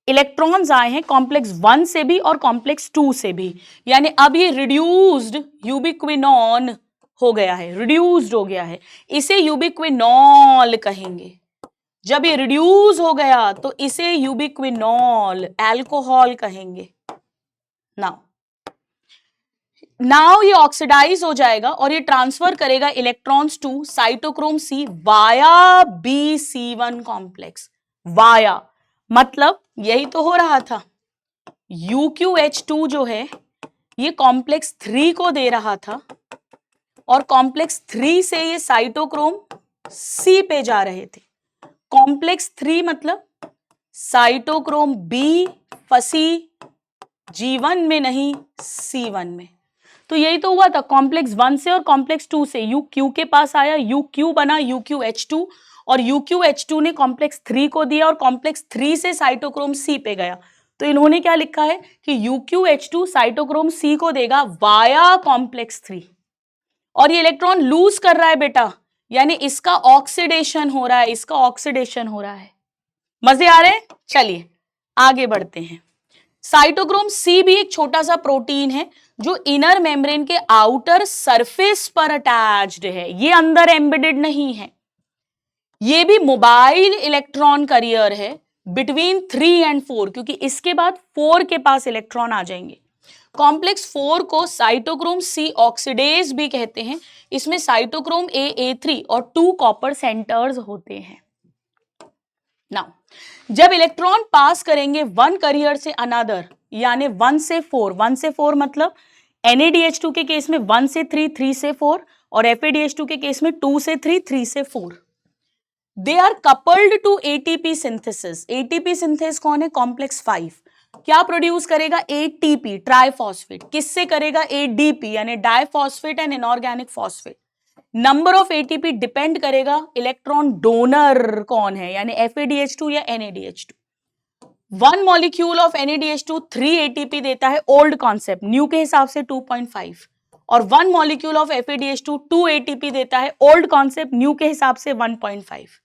Speaker 1: इलेक्ट्रॉन्स आए हैं कॉम्प्लेक्स 1 से भी और कॉम्प्लेक्स 2 से भी, यानी अब ये रिड्यूस्ड यूबिक्विनॉन हो गया है, रिड्यूस्ड हो गया है, इसे यूबिक्विनॉल कहेंगे। जब ये रिड्यूस हो गया तो इसे यूबिक्विनॉल अल्कोहल कहेंगे। नाउ ये ऑक्सीडाइज हो जाएगा और ये ट्रांसफर करेगा electrons to cytochrome C via BC1 complex. Via मतलब यही तो हो रहा था, UQH2 जो है ये कॉम्प्लेक्स 3 को दे रहा था और कॉम्प्लेक्स 3 से ये साइटोक्रोम C पे जा रहे थे। कॉम्प्लेक्स 3 मतलब साइटोक्रोम B फंसी G1 में नहीं C1 में। तो यही तो हुआ था, कॉम्प्लेक्स 1 से और कॉम्प्लेक्स 2 से UQ के पास आया, UQ बना UQH2 और UQH2 ने कॉम्प्लेक्स 3 को दिया और कॉम्प्लेक्स 3 से साइटोक्रोम C पे गया। तो इन्होंने क्या लिखा है कि UQH2 साइटोक्रोम C को देगा वाया कॉम्प्लेक्स 3 और ये इलेक्ट्रॉन लूज कर रहा है बेटा, यानी इसका ऑक्सीडेशन हो रहा है, इसका ऑक्सीडेशन हो रहा है। मजे आ रहे हैं? चलिए आगे बढ़ते हैं। साइटोक्रोम C भी एक छोटा सा प्रोटीन है जो इनर मेम्ब्रेन के आउटर सरफेस पर अटैच्ड है, ये अंदर एम्बेडेड नहीं है। ये भी मोबाइल इलेक्ट्रॉन करियर है बिटवीन 3 एंड 4, क्योंकि इसके बाद 4 के पास इलेक्ट्रॉन आ जाएंगे। कॉम्प्लेक्स 4 को साइटोक्रोम C ऑक्सीडेज भी कहते हैं। इसमें साइटोक्रोम A3 और 2 कॉपर सेंटर्स होते हैं। नाउ जब इलेक्ट्रॉन पास करेंगे वन करियर से अनदर, यानी 1 से 4, 1 से 4 मतलब NADH2 के केस में 1 से 3, 3 से 4 और FADH2 के केस में 2 से 3, 3 से 4। They are coupled to ATP synthesis. ATP synthase कौन है? कॉम्प्लेक्स 5 क्या प्रोड्यूस करेगा? ATP triphosphate. किससे करेगा? ADP यानी diphosphate and inorganic phosphate. Number of ATP depend करेगा इलेक्ट्रॉन डोनर कौन है, यानी FADH2 या NADH2। 1 molecule of NADH2 3 ATP देता है, ओल्ड कॉन्सेप्ट, न्यू के हिसाब से 2.5, और 1 मॉलिक्यूल ऑफ FADH2 2 ATP देता है, ओल्ड कॉन्सेप्ट, न्यू के हिसाब से 1.5।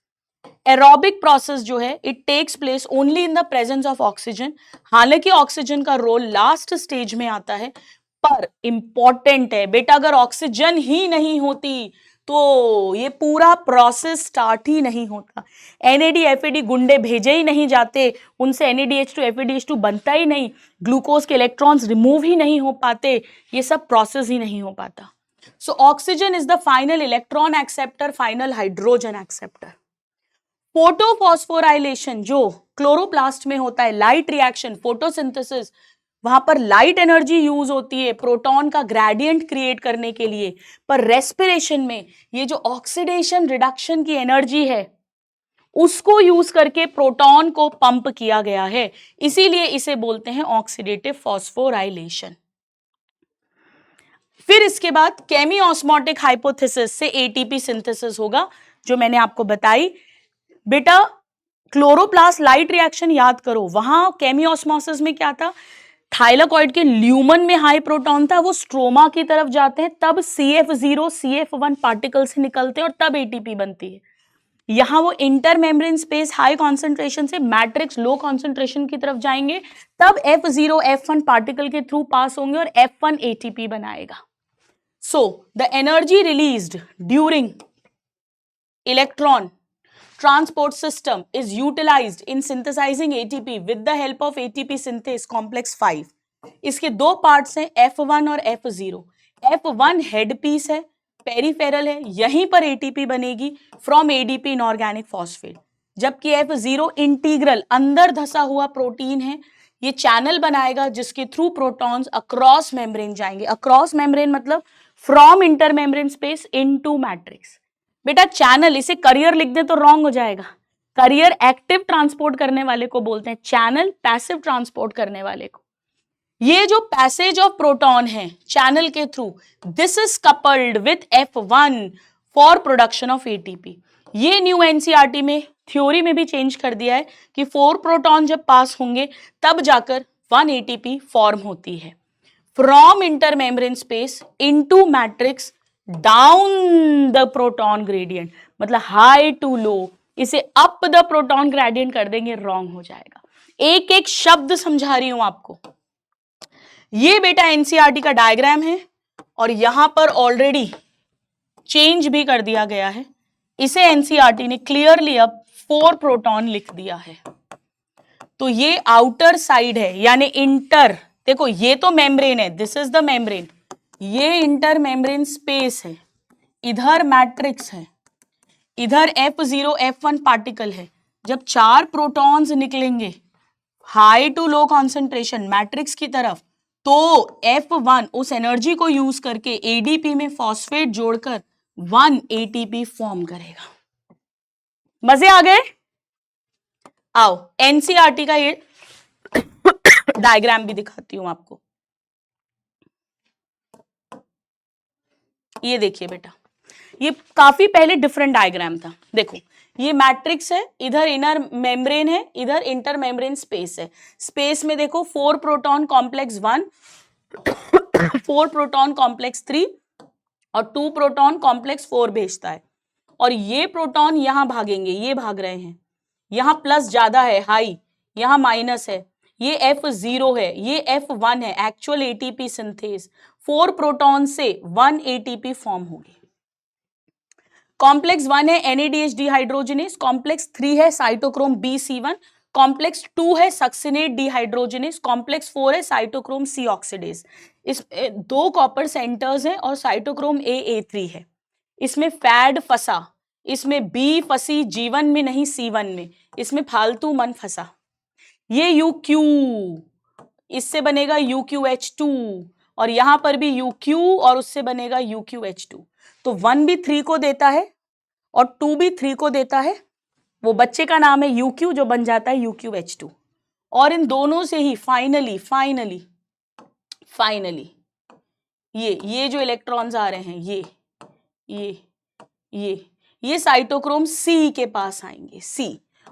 Speaker 1: एरोबिक प्रोसेस जो है it takes place only in the presence of oxygen. हालांकि ऑक्सीजन का रोल लास्ट स्टेज में आता है, पर इंपॉर्टेंट है बेटा, अगर ऑक्सीजन ही नहीं होती तो ये पूरा प्रोसेस स्टार्ट ही नहीं होता। NAD FAD गुंडे भेजे ही नहीं जाते, उनसे NADH2 FADH2 बनता ही नहीं, ग्लूकोज के इलेक्ट्रॉन्स रिमूव ही नहीं हो पाते, ये सब प्रोसेस ही नहीं हो पाता। So oxygen is the final electron acceptor, final hydrogen acceptor. Photophosphorylation जो क्लोरोप्लास्ट में होता है, लाइट रिएक्शन, फोटोसिंथेसिस, वहां पर लाइट एनर्जी यूज होती है प्रोटॉन का ग्रेडियंट क्रिएट करने के लिए, पर रेस्पिरेशन में ये जो ऑक्सीडेशन रिडक्शन की एनर्जी है उसको यूज करके प्रोटॉन को पंप किया गया है, इसीलिए इसे बोलते हैं ऑक्सीडेटिव फॉस्फोराइलेशन। फिर इसके बाद केमी ऑस्मोटिक हाइपोथेसिस से ATP सिंथेसिस होगा, जो मैंने आपको बताई। बेटा क्लोरोप्लास्ट लाइट रिएक्शन याद करो, वहां केमी ऑस्मोसिस में क्या था, थाइलाकॉइड के ल्यूमन में हाई प्रोटॉन था, वो स्ट्रोमा की तरफ जाते हैं, तब CF0 CF1 पार्टिकल से निकलते हैं और तब ATP बनती है। यहां वो inter membrane space high concentration से मैट्रिक्स लो कॉन्सेंट्रेशन की तरफ जाएंगे, तब F0 F1 पार्टिकल के थ्रू पास होंगे और F1 ATP बनाएगा। So the energy released during electron transport system is utilized in synthesizing ATP with the help of ATP synthase complex 5। इसके दो पार्ट्स हैं, F1 और F0। F1 हेड पीस है, peripheral है, यहीं पर ATP बनेगी फ्रॉम ADP इनऑर्गेनिक फॉस्फेट, जबकि F0 इंटीग्रल अंदर धसा हुआ प्रोटीन है, ये चैनल बनाएगा जिसके थ्रू प्रोटॉन्स अक्रॉस मेम्ब्रेन जाएंगे। अक्रॉस मेम्ब्रेन मतलब from inter membrane space into matrix. बेटा चैनल, इसे करियर लिख दे तो रॉन्ग हो जाएगा, करियर एक्टिव ट्रांसपोर्ट करने वाले को बोलते हैं, चैनल पैसिव ट्रांसपोर्ट करने वाले को। ये जो पैसेज ऑफ प्रोटॉन है चैनल के through, this is coupled with F1 for production of ATP. ये न्यू एनसीईआरटी में थ्योरी में भी चेंज कर दिया है कि 4 प्रोटॉन जब पास होंगे तब जाकर 1 एटीपी फॉर्म होती है। From intermembrane space into matrix down the proton gradient, मतलब हाई टू लो, इसे अप द प्रोटॉन ग्रेडियंट कर देंगे, रॉन्ग हो जाएगा। एक एक शब्द समझा रही हूं आपको। ये बेटा एनसीईआरटी का डायग्राम है और यहां पर ऑलरेडी चेंज भी कर दिया गया है। इसे एनसीईआरटी ने क्लियरली अब 4 प्रोटॉन लिख दिया है। तो ये आउटर साइड है यानी इंटर, देखो ये तो मेम्ब्रेन है, दिस इज द मेम्ब्रेन, ये इंटर मेम्ब्रेन स्पेस है, इधर मैट्रिक्स है, इधर F0 F1 पार्टिकल है। जब 4 प्रोटॉन्स निकलेंगे high to low concentration matrix की तरफ, तो F1 उस एनर्जी को यूज करके एडीपी में फॉस्फेट जोड़कर 1 एटीपी फॉर्म करेगा। मजे आ गए? आओ एनसीईआरटी का ये डायग्राम भी दिखाती हूं आपको। ये देखिए बेटा, ये काफी पहले डिफरेंट डायग्राम था। देखो ये मैट्रिक्स है, इधर इनर मेम्ब्रेन है, इधर इंटर मेम्ब्रेन स्पेस है। स्पेस में देखो 4 प्रोटॉन कॉम्प्लेक्स 1, 4 प्रोटॉन कॉम्प्लेक्स 3 और 2 प्रोटॉन कॉम्प्लेक्स 4 भेजता है। और ये प्रोटॉन यहां भागेंगे, ये भाग रहे हैं, यहां प्लस ज्यादा है हाई, यहां माइनस है, ये F0 है, ये F1 है, एक्चुअल एटीपी सिंथेस। 4 प्रोटॉन से 1 एटीपी फॉर्म होगी। कॉम्प्लेक्स 1 है NADH डिहाइड्रोजिनेस, कॉम्प्लेक्स 3 है साइटोक्रोम BC1, कॉम्प्लेक्स 2 है सक्सिनेट डिहाइड्रोजिनेस, कॉम्प्लेक्स 4 है साइटोक्रोम C ऑक्सीडेज। इस 2 कॉपर सेंटर्स हैं और साइटोक्रोम A3 है। इसमें फैड फंसा, इसमें B फंसी G1 में नहीं C1 में, इसमें फालतू मन फंसा। ये UQ, इससे बनेगा UQH2 और यहां पर भी UQ और उससे बनेगा UQH2। तो 1 भी 3 को देता है और 2 भी 3 को देता है। वो बच्चे का नाम है UQ जो बन जाता है UQH2। और इन दोनों से ही फाइनली ये जो इलेक्ट्रॉन्स आ रहे हैं ये साइटोक्रोम C के पास आएंगे, C।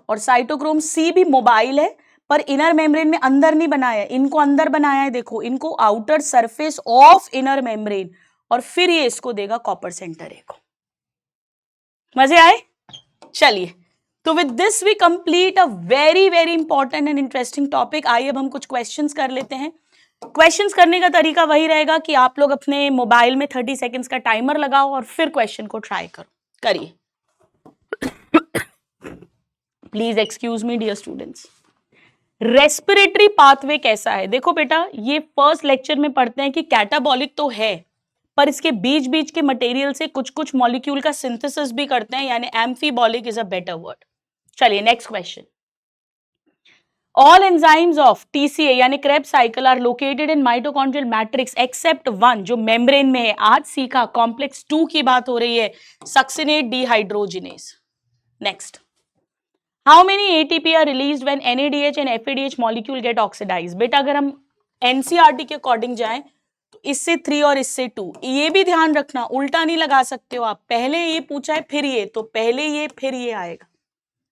Speaker 1: और साइटोक्रोम C भी मोबाइल है पर इनर मेम्ब्रेन में अंदर नहीं बनाया, इनको अंदर बनाया है। देखो इनको outer surface of inner membrane, और फिर ये इसको देगा कॉपर सेंटर ए को। मजे आए? चलिए, तो with this we complete a very very important and interesting topic. आइए अब हम कुछ क्वेश्चंस कर लेते हैं। क्वेश्चंस करने का तरीका वही रहेगा कि आप लोग अपने मोबाइल में 30 सेकेंड्स का टाइमर लगाओ और फिर क्वेश्चन को ट्राई करो। करिए। Please excuse me dear students. Respiratory pathway कैसा है? देखो बेटा, ये फर्स्ट लेक्चर में पढ़ते हैं कि कैटाबॉलिक तो है पर इसके बीच बीच के मटेरियल से कुछ कुछ मॉलिक्यूल का सिंथेसिस भी करते हैं, यानी amphibolic is a better word. चलिए next question. All enzymes of TCA यानी Krebs cycle are located in mitochondrial matrix except 1 जो मेम्ब्रेन में है। आज सीखा कॉम्प्लेक्स 2 की बात हो रही है, succinate dehydrogenase. Next, how many ATP are released when NADH and FADH molecule get oxidised? बेटा अगर हम एनसीईआरटी के अकॉर्डिंग जाएं तो इससे 3 और इससे 2। ये भी ध्यान रखना, उल्टा नहीं लगा सकते हो आप, पहले ये पूछा है फिर ये, तो पहले ये फिर ये आएगा।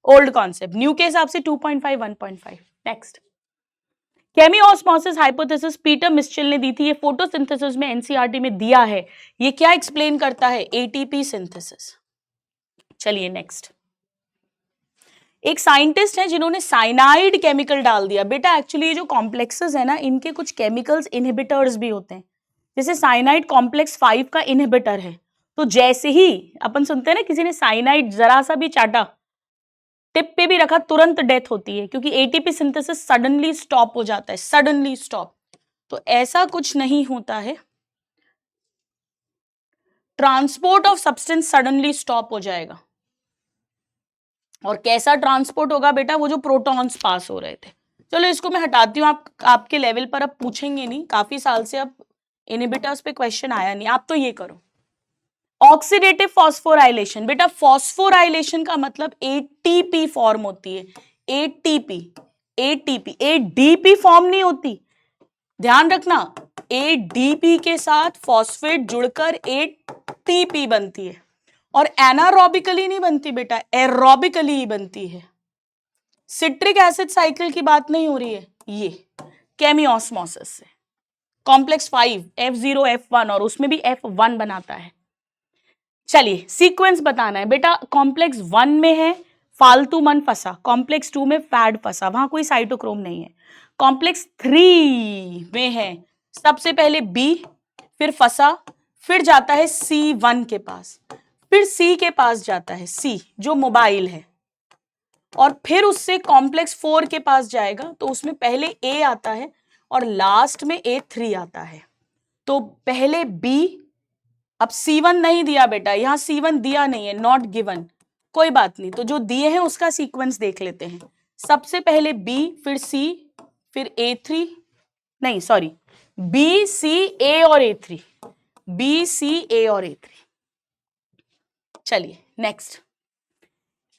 Speaker 1: ओल्ड कॉन्सेप्ट, न्यू के हिसाब से 2.5 1.5। नेक्स्ट, केमी ऑस्मोसिस हाइपोथेसिस पीटर मिस्चेल ने दी थी, ये फोटोसिंथेसिस में एनसीईआरटी में दिया है। ये क्या एक्सप्लेन करता है? ATP synthesis. चलिए नेक्स्ट, एक साइंटिस्ट है जिन्होंने साइनाइड केमिकल डाल दिया। बेटा एक्चुअली ये जो कॉम्प्लेक्सेस है ना, इनके कुछ केमिकल्स इनहिबिटर्स भी होते हैं। जैसे साइनाइड कॉम्प्लेक्स 5 का इनहिबिटर है, तो जैसे ही अपन सुनते हैं ना किसी ने साइनाइड जरा सा भी चाटा, टिप पे भी रखा, तुरंत डेथ होती है क्योंकि ATP सिंथेसिस सडनली स्टॉप हो जाता है, सडनली स्टॉप। तो ऐसा कुछ नहीं होता है, transport of substance suddenly stop हो जाएगा। और कैसा ट्रांसपोर्ट होगा बेटा? वो जो प्रोटॉन्स पास हो रहे थे। चलो इसको मैं हटाती हूँ, आपके लेवल पर अब पूछेंगे नहीं, काफी साल से अब इनहिबिटर्स पे क्वेश्चन आया नहीं, आप तो ये करो। ऑक्सीडेटिव फॉस्फोराइलेशन, बेटा फॉस्फोराइलेशन का मतलब एटीपी फॉर्म होती है, एटीपी, एटीपी, एडीपी फॉर्म नहीं होती, ध्यान रखना, एडीपी के साथ फॉस्फेट जुड़कर एटीपी बनती है, और एनारोबिकली नहीं बनती बेटा, एरोबिकली ही बनती है। सिट्रिक एसिड साइकिल की बात नहीं हो रही है, ये केमियोस्मोसिस से, कॉम्प्लेक्स 5 F0 F1 और उसमें भी F1 बनाता है। चलिए सीक्वेंस बताना है बेटा, कॉम्प्लेक्स 1 में है फालतू मन फंसा, कॉम्प्लेक्स 2 में फैड फंसा, वहां कोई साइटोक्रोम नहीं है। कॉम्प्लेक्स 3 में है सबसे पहले B, फिर फंसा, फिर जाता है C1 के पास, फिर C के पास जाता है, C जो मोबाइल है, और फिर उससे कॉम्प्लेक्स 4 के पास जाएगा, तो उसमें पहले A आता है और लास्ट में A3 आता है। तो पहले B, अब C1 नहीं दिया बेटा, यहां C1 दिया नहीं है, नॉट गिवन, कोई बात नहीं, तो जो दिए हैं उसका सीक्वेंस देख लेते हैं। सबसे पहले B, फिर C, फिर A3, नहीं सॉरी, B C A और A3, B C A और A3। चलिए नेक्स्ट,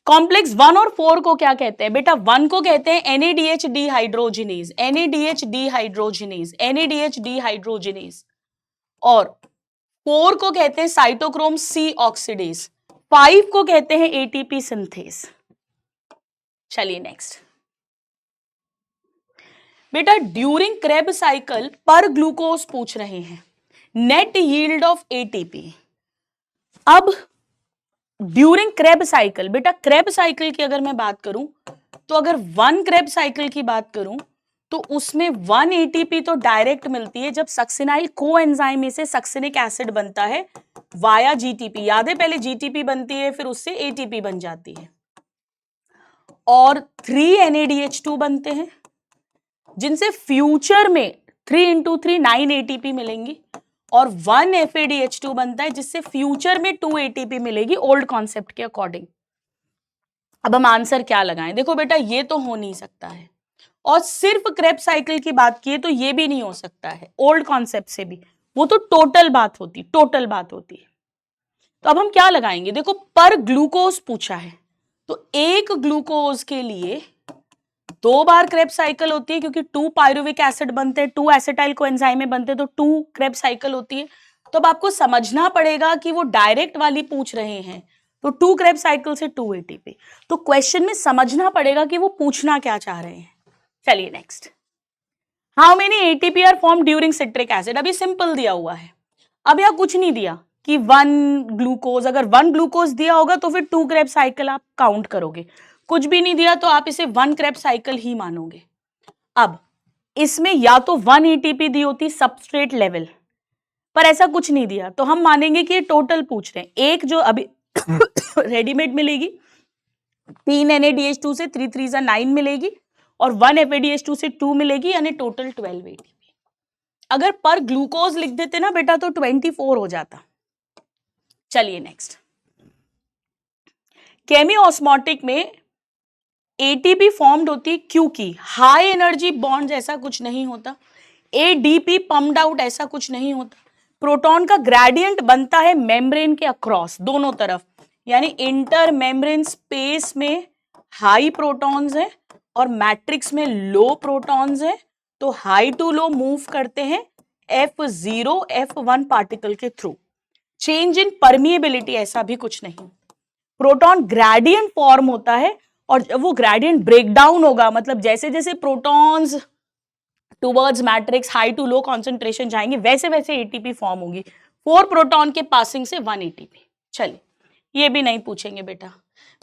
Speaker 1: कॉम्प्लेक्स 1 और 4 को क्या कहते हैं बेटा? 1 को कहते हैं NADH dehydrogenase, NADH dehydrogenase, NADH dehydrogenase, और 4 को कहते हैं साइटोक्रोम C ऑक्सीडेज, 5 को कहते हैं ATP सिंथेस। चलिए नेक्स्ट बेटा, ड्यूरिंग क्रेब साइकिल पर ग्लूकोज पूछ रहे हैं, नेट यील्ड ऑफ ATP। अब ड्यूरिंग क्रेब साइकिल, बेटा क्रेब साइकिल की अगर मैं बात करूं, तो अगर 1 क्रेब साइकिल की बात करूं तो उसमें 1 ATP तो डायरेक्ट मिलती है जब सक्सिनाइल कोएंजाइम में से सक्सिनिक एसिड बनता है वाया GTP, याद है पहले GTP बनती है फिर उससे ATP बन जाती है, और 3 NADH2 बनते हैं जिनसे फ्यूचर में 3 into 3 9 ATP मिलेंगी, और 1 FADH2 बनता है जिससे फ्यूचर में 2 ATP मिलेगी ओल्ड कॉन्सेप्ट के अकॉर्डिंग। अब हम आंसर क्या लगाएं? देखो बेटा ये तो हो नहीं सकता है, और सिर्फ क्रेब साइकिल की बात की तो ये भी नहीं हो सकता है ओल्ड कॉन्सेप्ट से भी, वो तो टोटल बात होती, टोटल बात होती है। तो अब हम क्या लगाएंगे? देखो पर ग्लूकोज पूछा है, तो एक ग्लूकोज के लिए 2 बार क्रेब साइकिल होती है, क्योंकि 2 पायरुविक एसिड बनते हैं, 2 एसिटाइल कोएंजाइम में बनते हैं, तो 2 क्रेब साइकिल होती है। तो अब आपको समझना पड़ेगा कि वो डायरेक्ट वाली पूछ रहे हैं, तो 2 क्रेब साइकिल से 2 ATP, तो क्वेश्चन में समझना पड़ेगा कि वो पूछना क्या चाह रहे हैं। चलिए next, how many ATP are form during citric acid? अभी सिंपल दिया हुआ है, अब यहाँ कुछ नहीं दिया कि 1 ग्लूकोज, अगर 1 ग्लूकोज दिया होगा तो फिर 2 क्रेब साइकिल आप काउंट करोगे, कुछ भी नहीं दिया तो आप इसे 1 क्रेब साइकिल ही मानोगे। अब इसमें या तो 1 ATP दी होती सबस्ट्रेट लेवल, पर ऐसा कुछ नहीं दिया, तो हम मानेंगे कि ये टोटल पूछ रहे हैं। एक जो अभी रेडीमेड मिलेगी 3 NADH2 से 3 3 9 मिलेगी, और 1 FADH2 से 2 मिलेगी, यानी टोटल 12 ATP। अगर पर ग्लूकोज लिख देते ना बेटा तो 24 हो जाता। चलिए नेक्स्ट, केमियोस्मोटिक में ATP फॉर्म्ड होती है क्योंकि हाई एनर्जी बॉन्ड ऐसा कुछ नहीं होता, ADP पम्प्ड आउट ऐसा कुछ नहीं होता, प्रोटॉन का ग्रेडियंट बनता है मेम्ब्रेन के अक्रॉस दोनों तरफ, यानी इंटर मेम्ब्रेन स्पेस में हाई प्रोटॉन्स हैं और मैट्रिक्स में लो प्रोटॉन्स हैं, तो हाई टू लो मूव करते हैं F0 F1 पार्टिकल के थ्रू। चेंज इन परमिएबिलिटी ऐसा भी कुछ नहीं, प्रोटॉन ग्रेडियंट फॉर्म होता है, और जब वो ग्रेडियंट ब्रेक डाउन होगा, मतलब जैसे जैसे protons towards matrix high to low concentration जाएंगे वैसे वैसे ATP फॉर्म होगी, 4 प्रोटॉन के पासिंग से 1 ATP। चलिए ये भी नहीं पूछेंगे बेटा,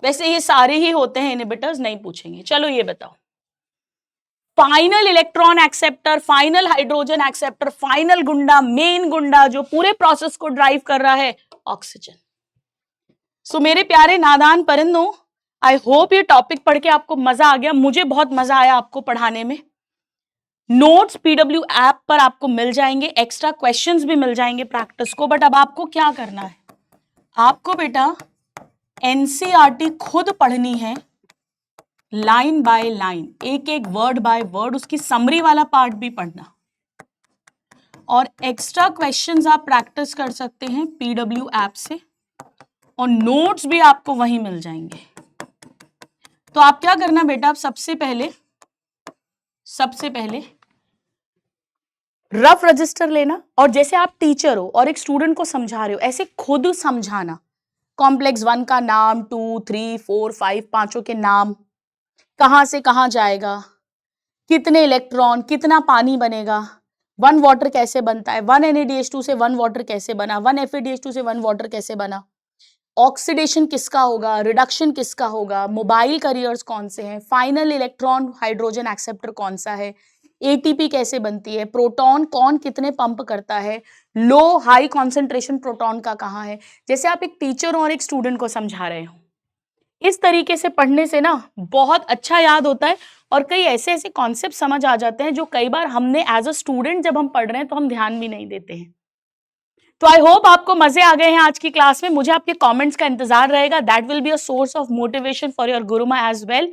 Speaker 1: वैसे ये सारे ही होते हैं इनहिबिटर्स, नहीं पूछेंगे। चलो ये बताओ, final electron acceptor, final hydrogen acceptor, final गुंडा, मेन गुंडा जो पूरे प्रोसेस को ड्राइव कर रहा है, ऑक्सीजन। सो मेरे प्यारे नादान परिंदों, आई होप ये टॉपिक पढ़ के आपको मजा आ गया, मुझे बहुत मजा आया आपको पढ़ाने में। नोट्स PW ऐप पर आपको मिल जाएंगे, एक्स्ट्रा क्वेश्चंस भी मिल जाएंगे प्रैक्टिस को, बट अब आपको क्या करना है, आपको बेटा NCERT खुद पढ़नी है, लाइन बाय लाइन, एक एक वर्ड बाय वर्ड, उसकी समरी वाला पार्ट भी पढ़ना, और एक्स्ट्रा क्वेश्चंस आप प्रैक्टिस कर सकते हैं PW ऐप से। और नोट्स भी आपको वहीं मिल जाएंगे। तो आप क्या करना बेटा, आप सबसे पहले रफ रजिस्टर लेना, और जैसे आप टीचर हो और एक स्टूडेंट को समझा रहे हो ऐसे खुद समझाना। कॉम्प्लेक्स 1 का नाम, 2, 3, 4, 5 पांचों के नाम, कहां से कहां जाएगा, कितने इलेक्ट्रॉन, कितना पानी बनेगा, 1 वाटर कैसे बनता है, 1 NaDH2 से 1 वाटर कैसे बना, 1 FeDH2 से 1 वाटर कैसे बना, ऑक्सीडेशन किसका होगा, रिडक्शन किसका होगा, मोबाइल कैरियर्स कौन से हैं, फाइनल इलेक्ट्रॉन हाइड्रोजन एक्सेप्टर कौन सा है, एटीपी कैसे बनती है, प्रोटॉन कौन कितने पंप करता है, लो हाई कॉन्सेंट्रेशन प्रोटॉन का कहाँ है। जैसे आप एक टीचर और एक स्टूडेंट को समझा रहे हो, इस तरीके से पढ़ने से ना बहुत अच्छा याद होता है, और कई ऐसे ऐसे कॉन्सेप्ट समझ आ जाते हैं जो कई बार हमने एज अ स्टूडेंट जब हम पढ़ रहे हैं तो हम ध्यान भी नहीं देते हैं। तो आई होप आपको मजे आ गए हैं आज की क्लास में। मुझे आपके कमेंट्स का इंतजार रहेगा, that will be a source of motivation for your Guruma as well.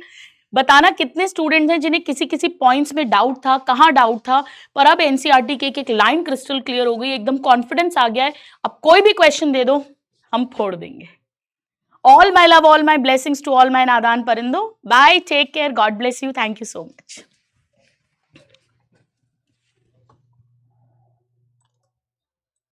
Speaker 1: बताना कितने स्टूडेंट्स हैं जिन्हें किसी किसी पॉइंट्स में डाउट था, कहाँ डाउट था, पर अब एनसीईआरटी की एक लाइन क्रिस्टल क्लियर हो गई, एकदम कॉन्फिडेंस आ गया है, अब कोई भी क्वेश्चन दे दो हम फोड़ देंगे। All my love, all my blessings to all my नादान परिंदो। Bye, take care, God bless you, thank you so much.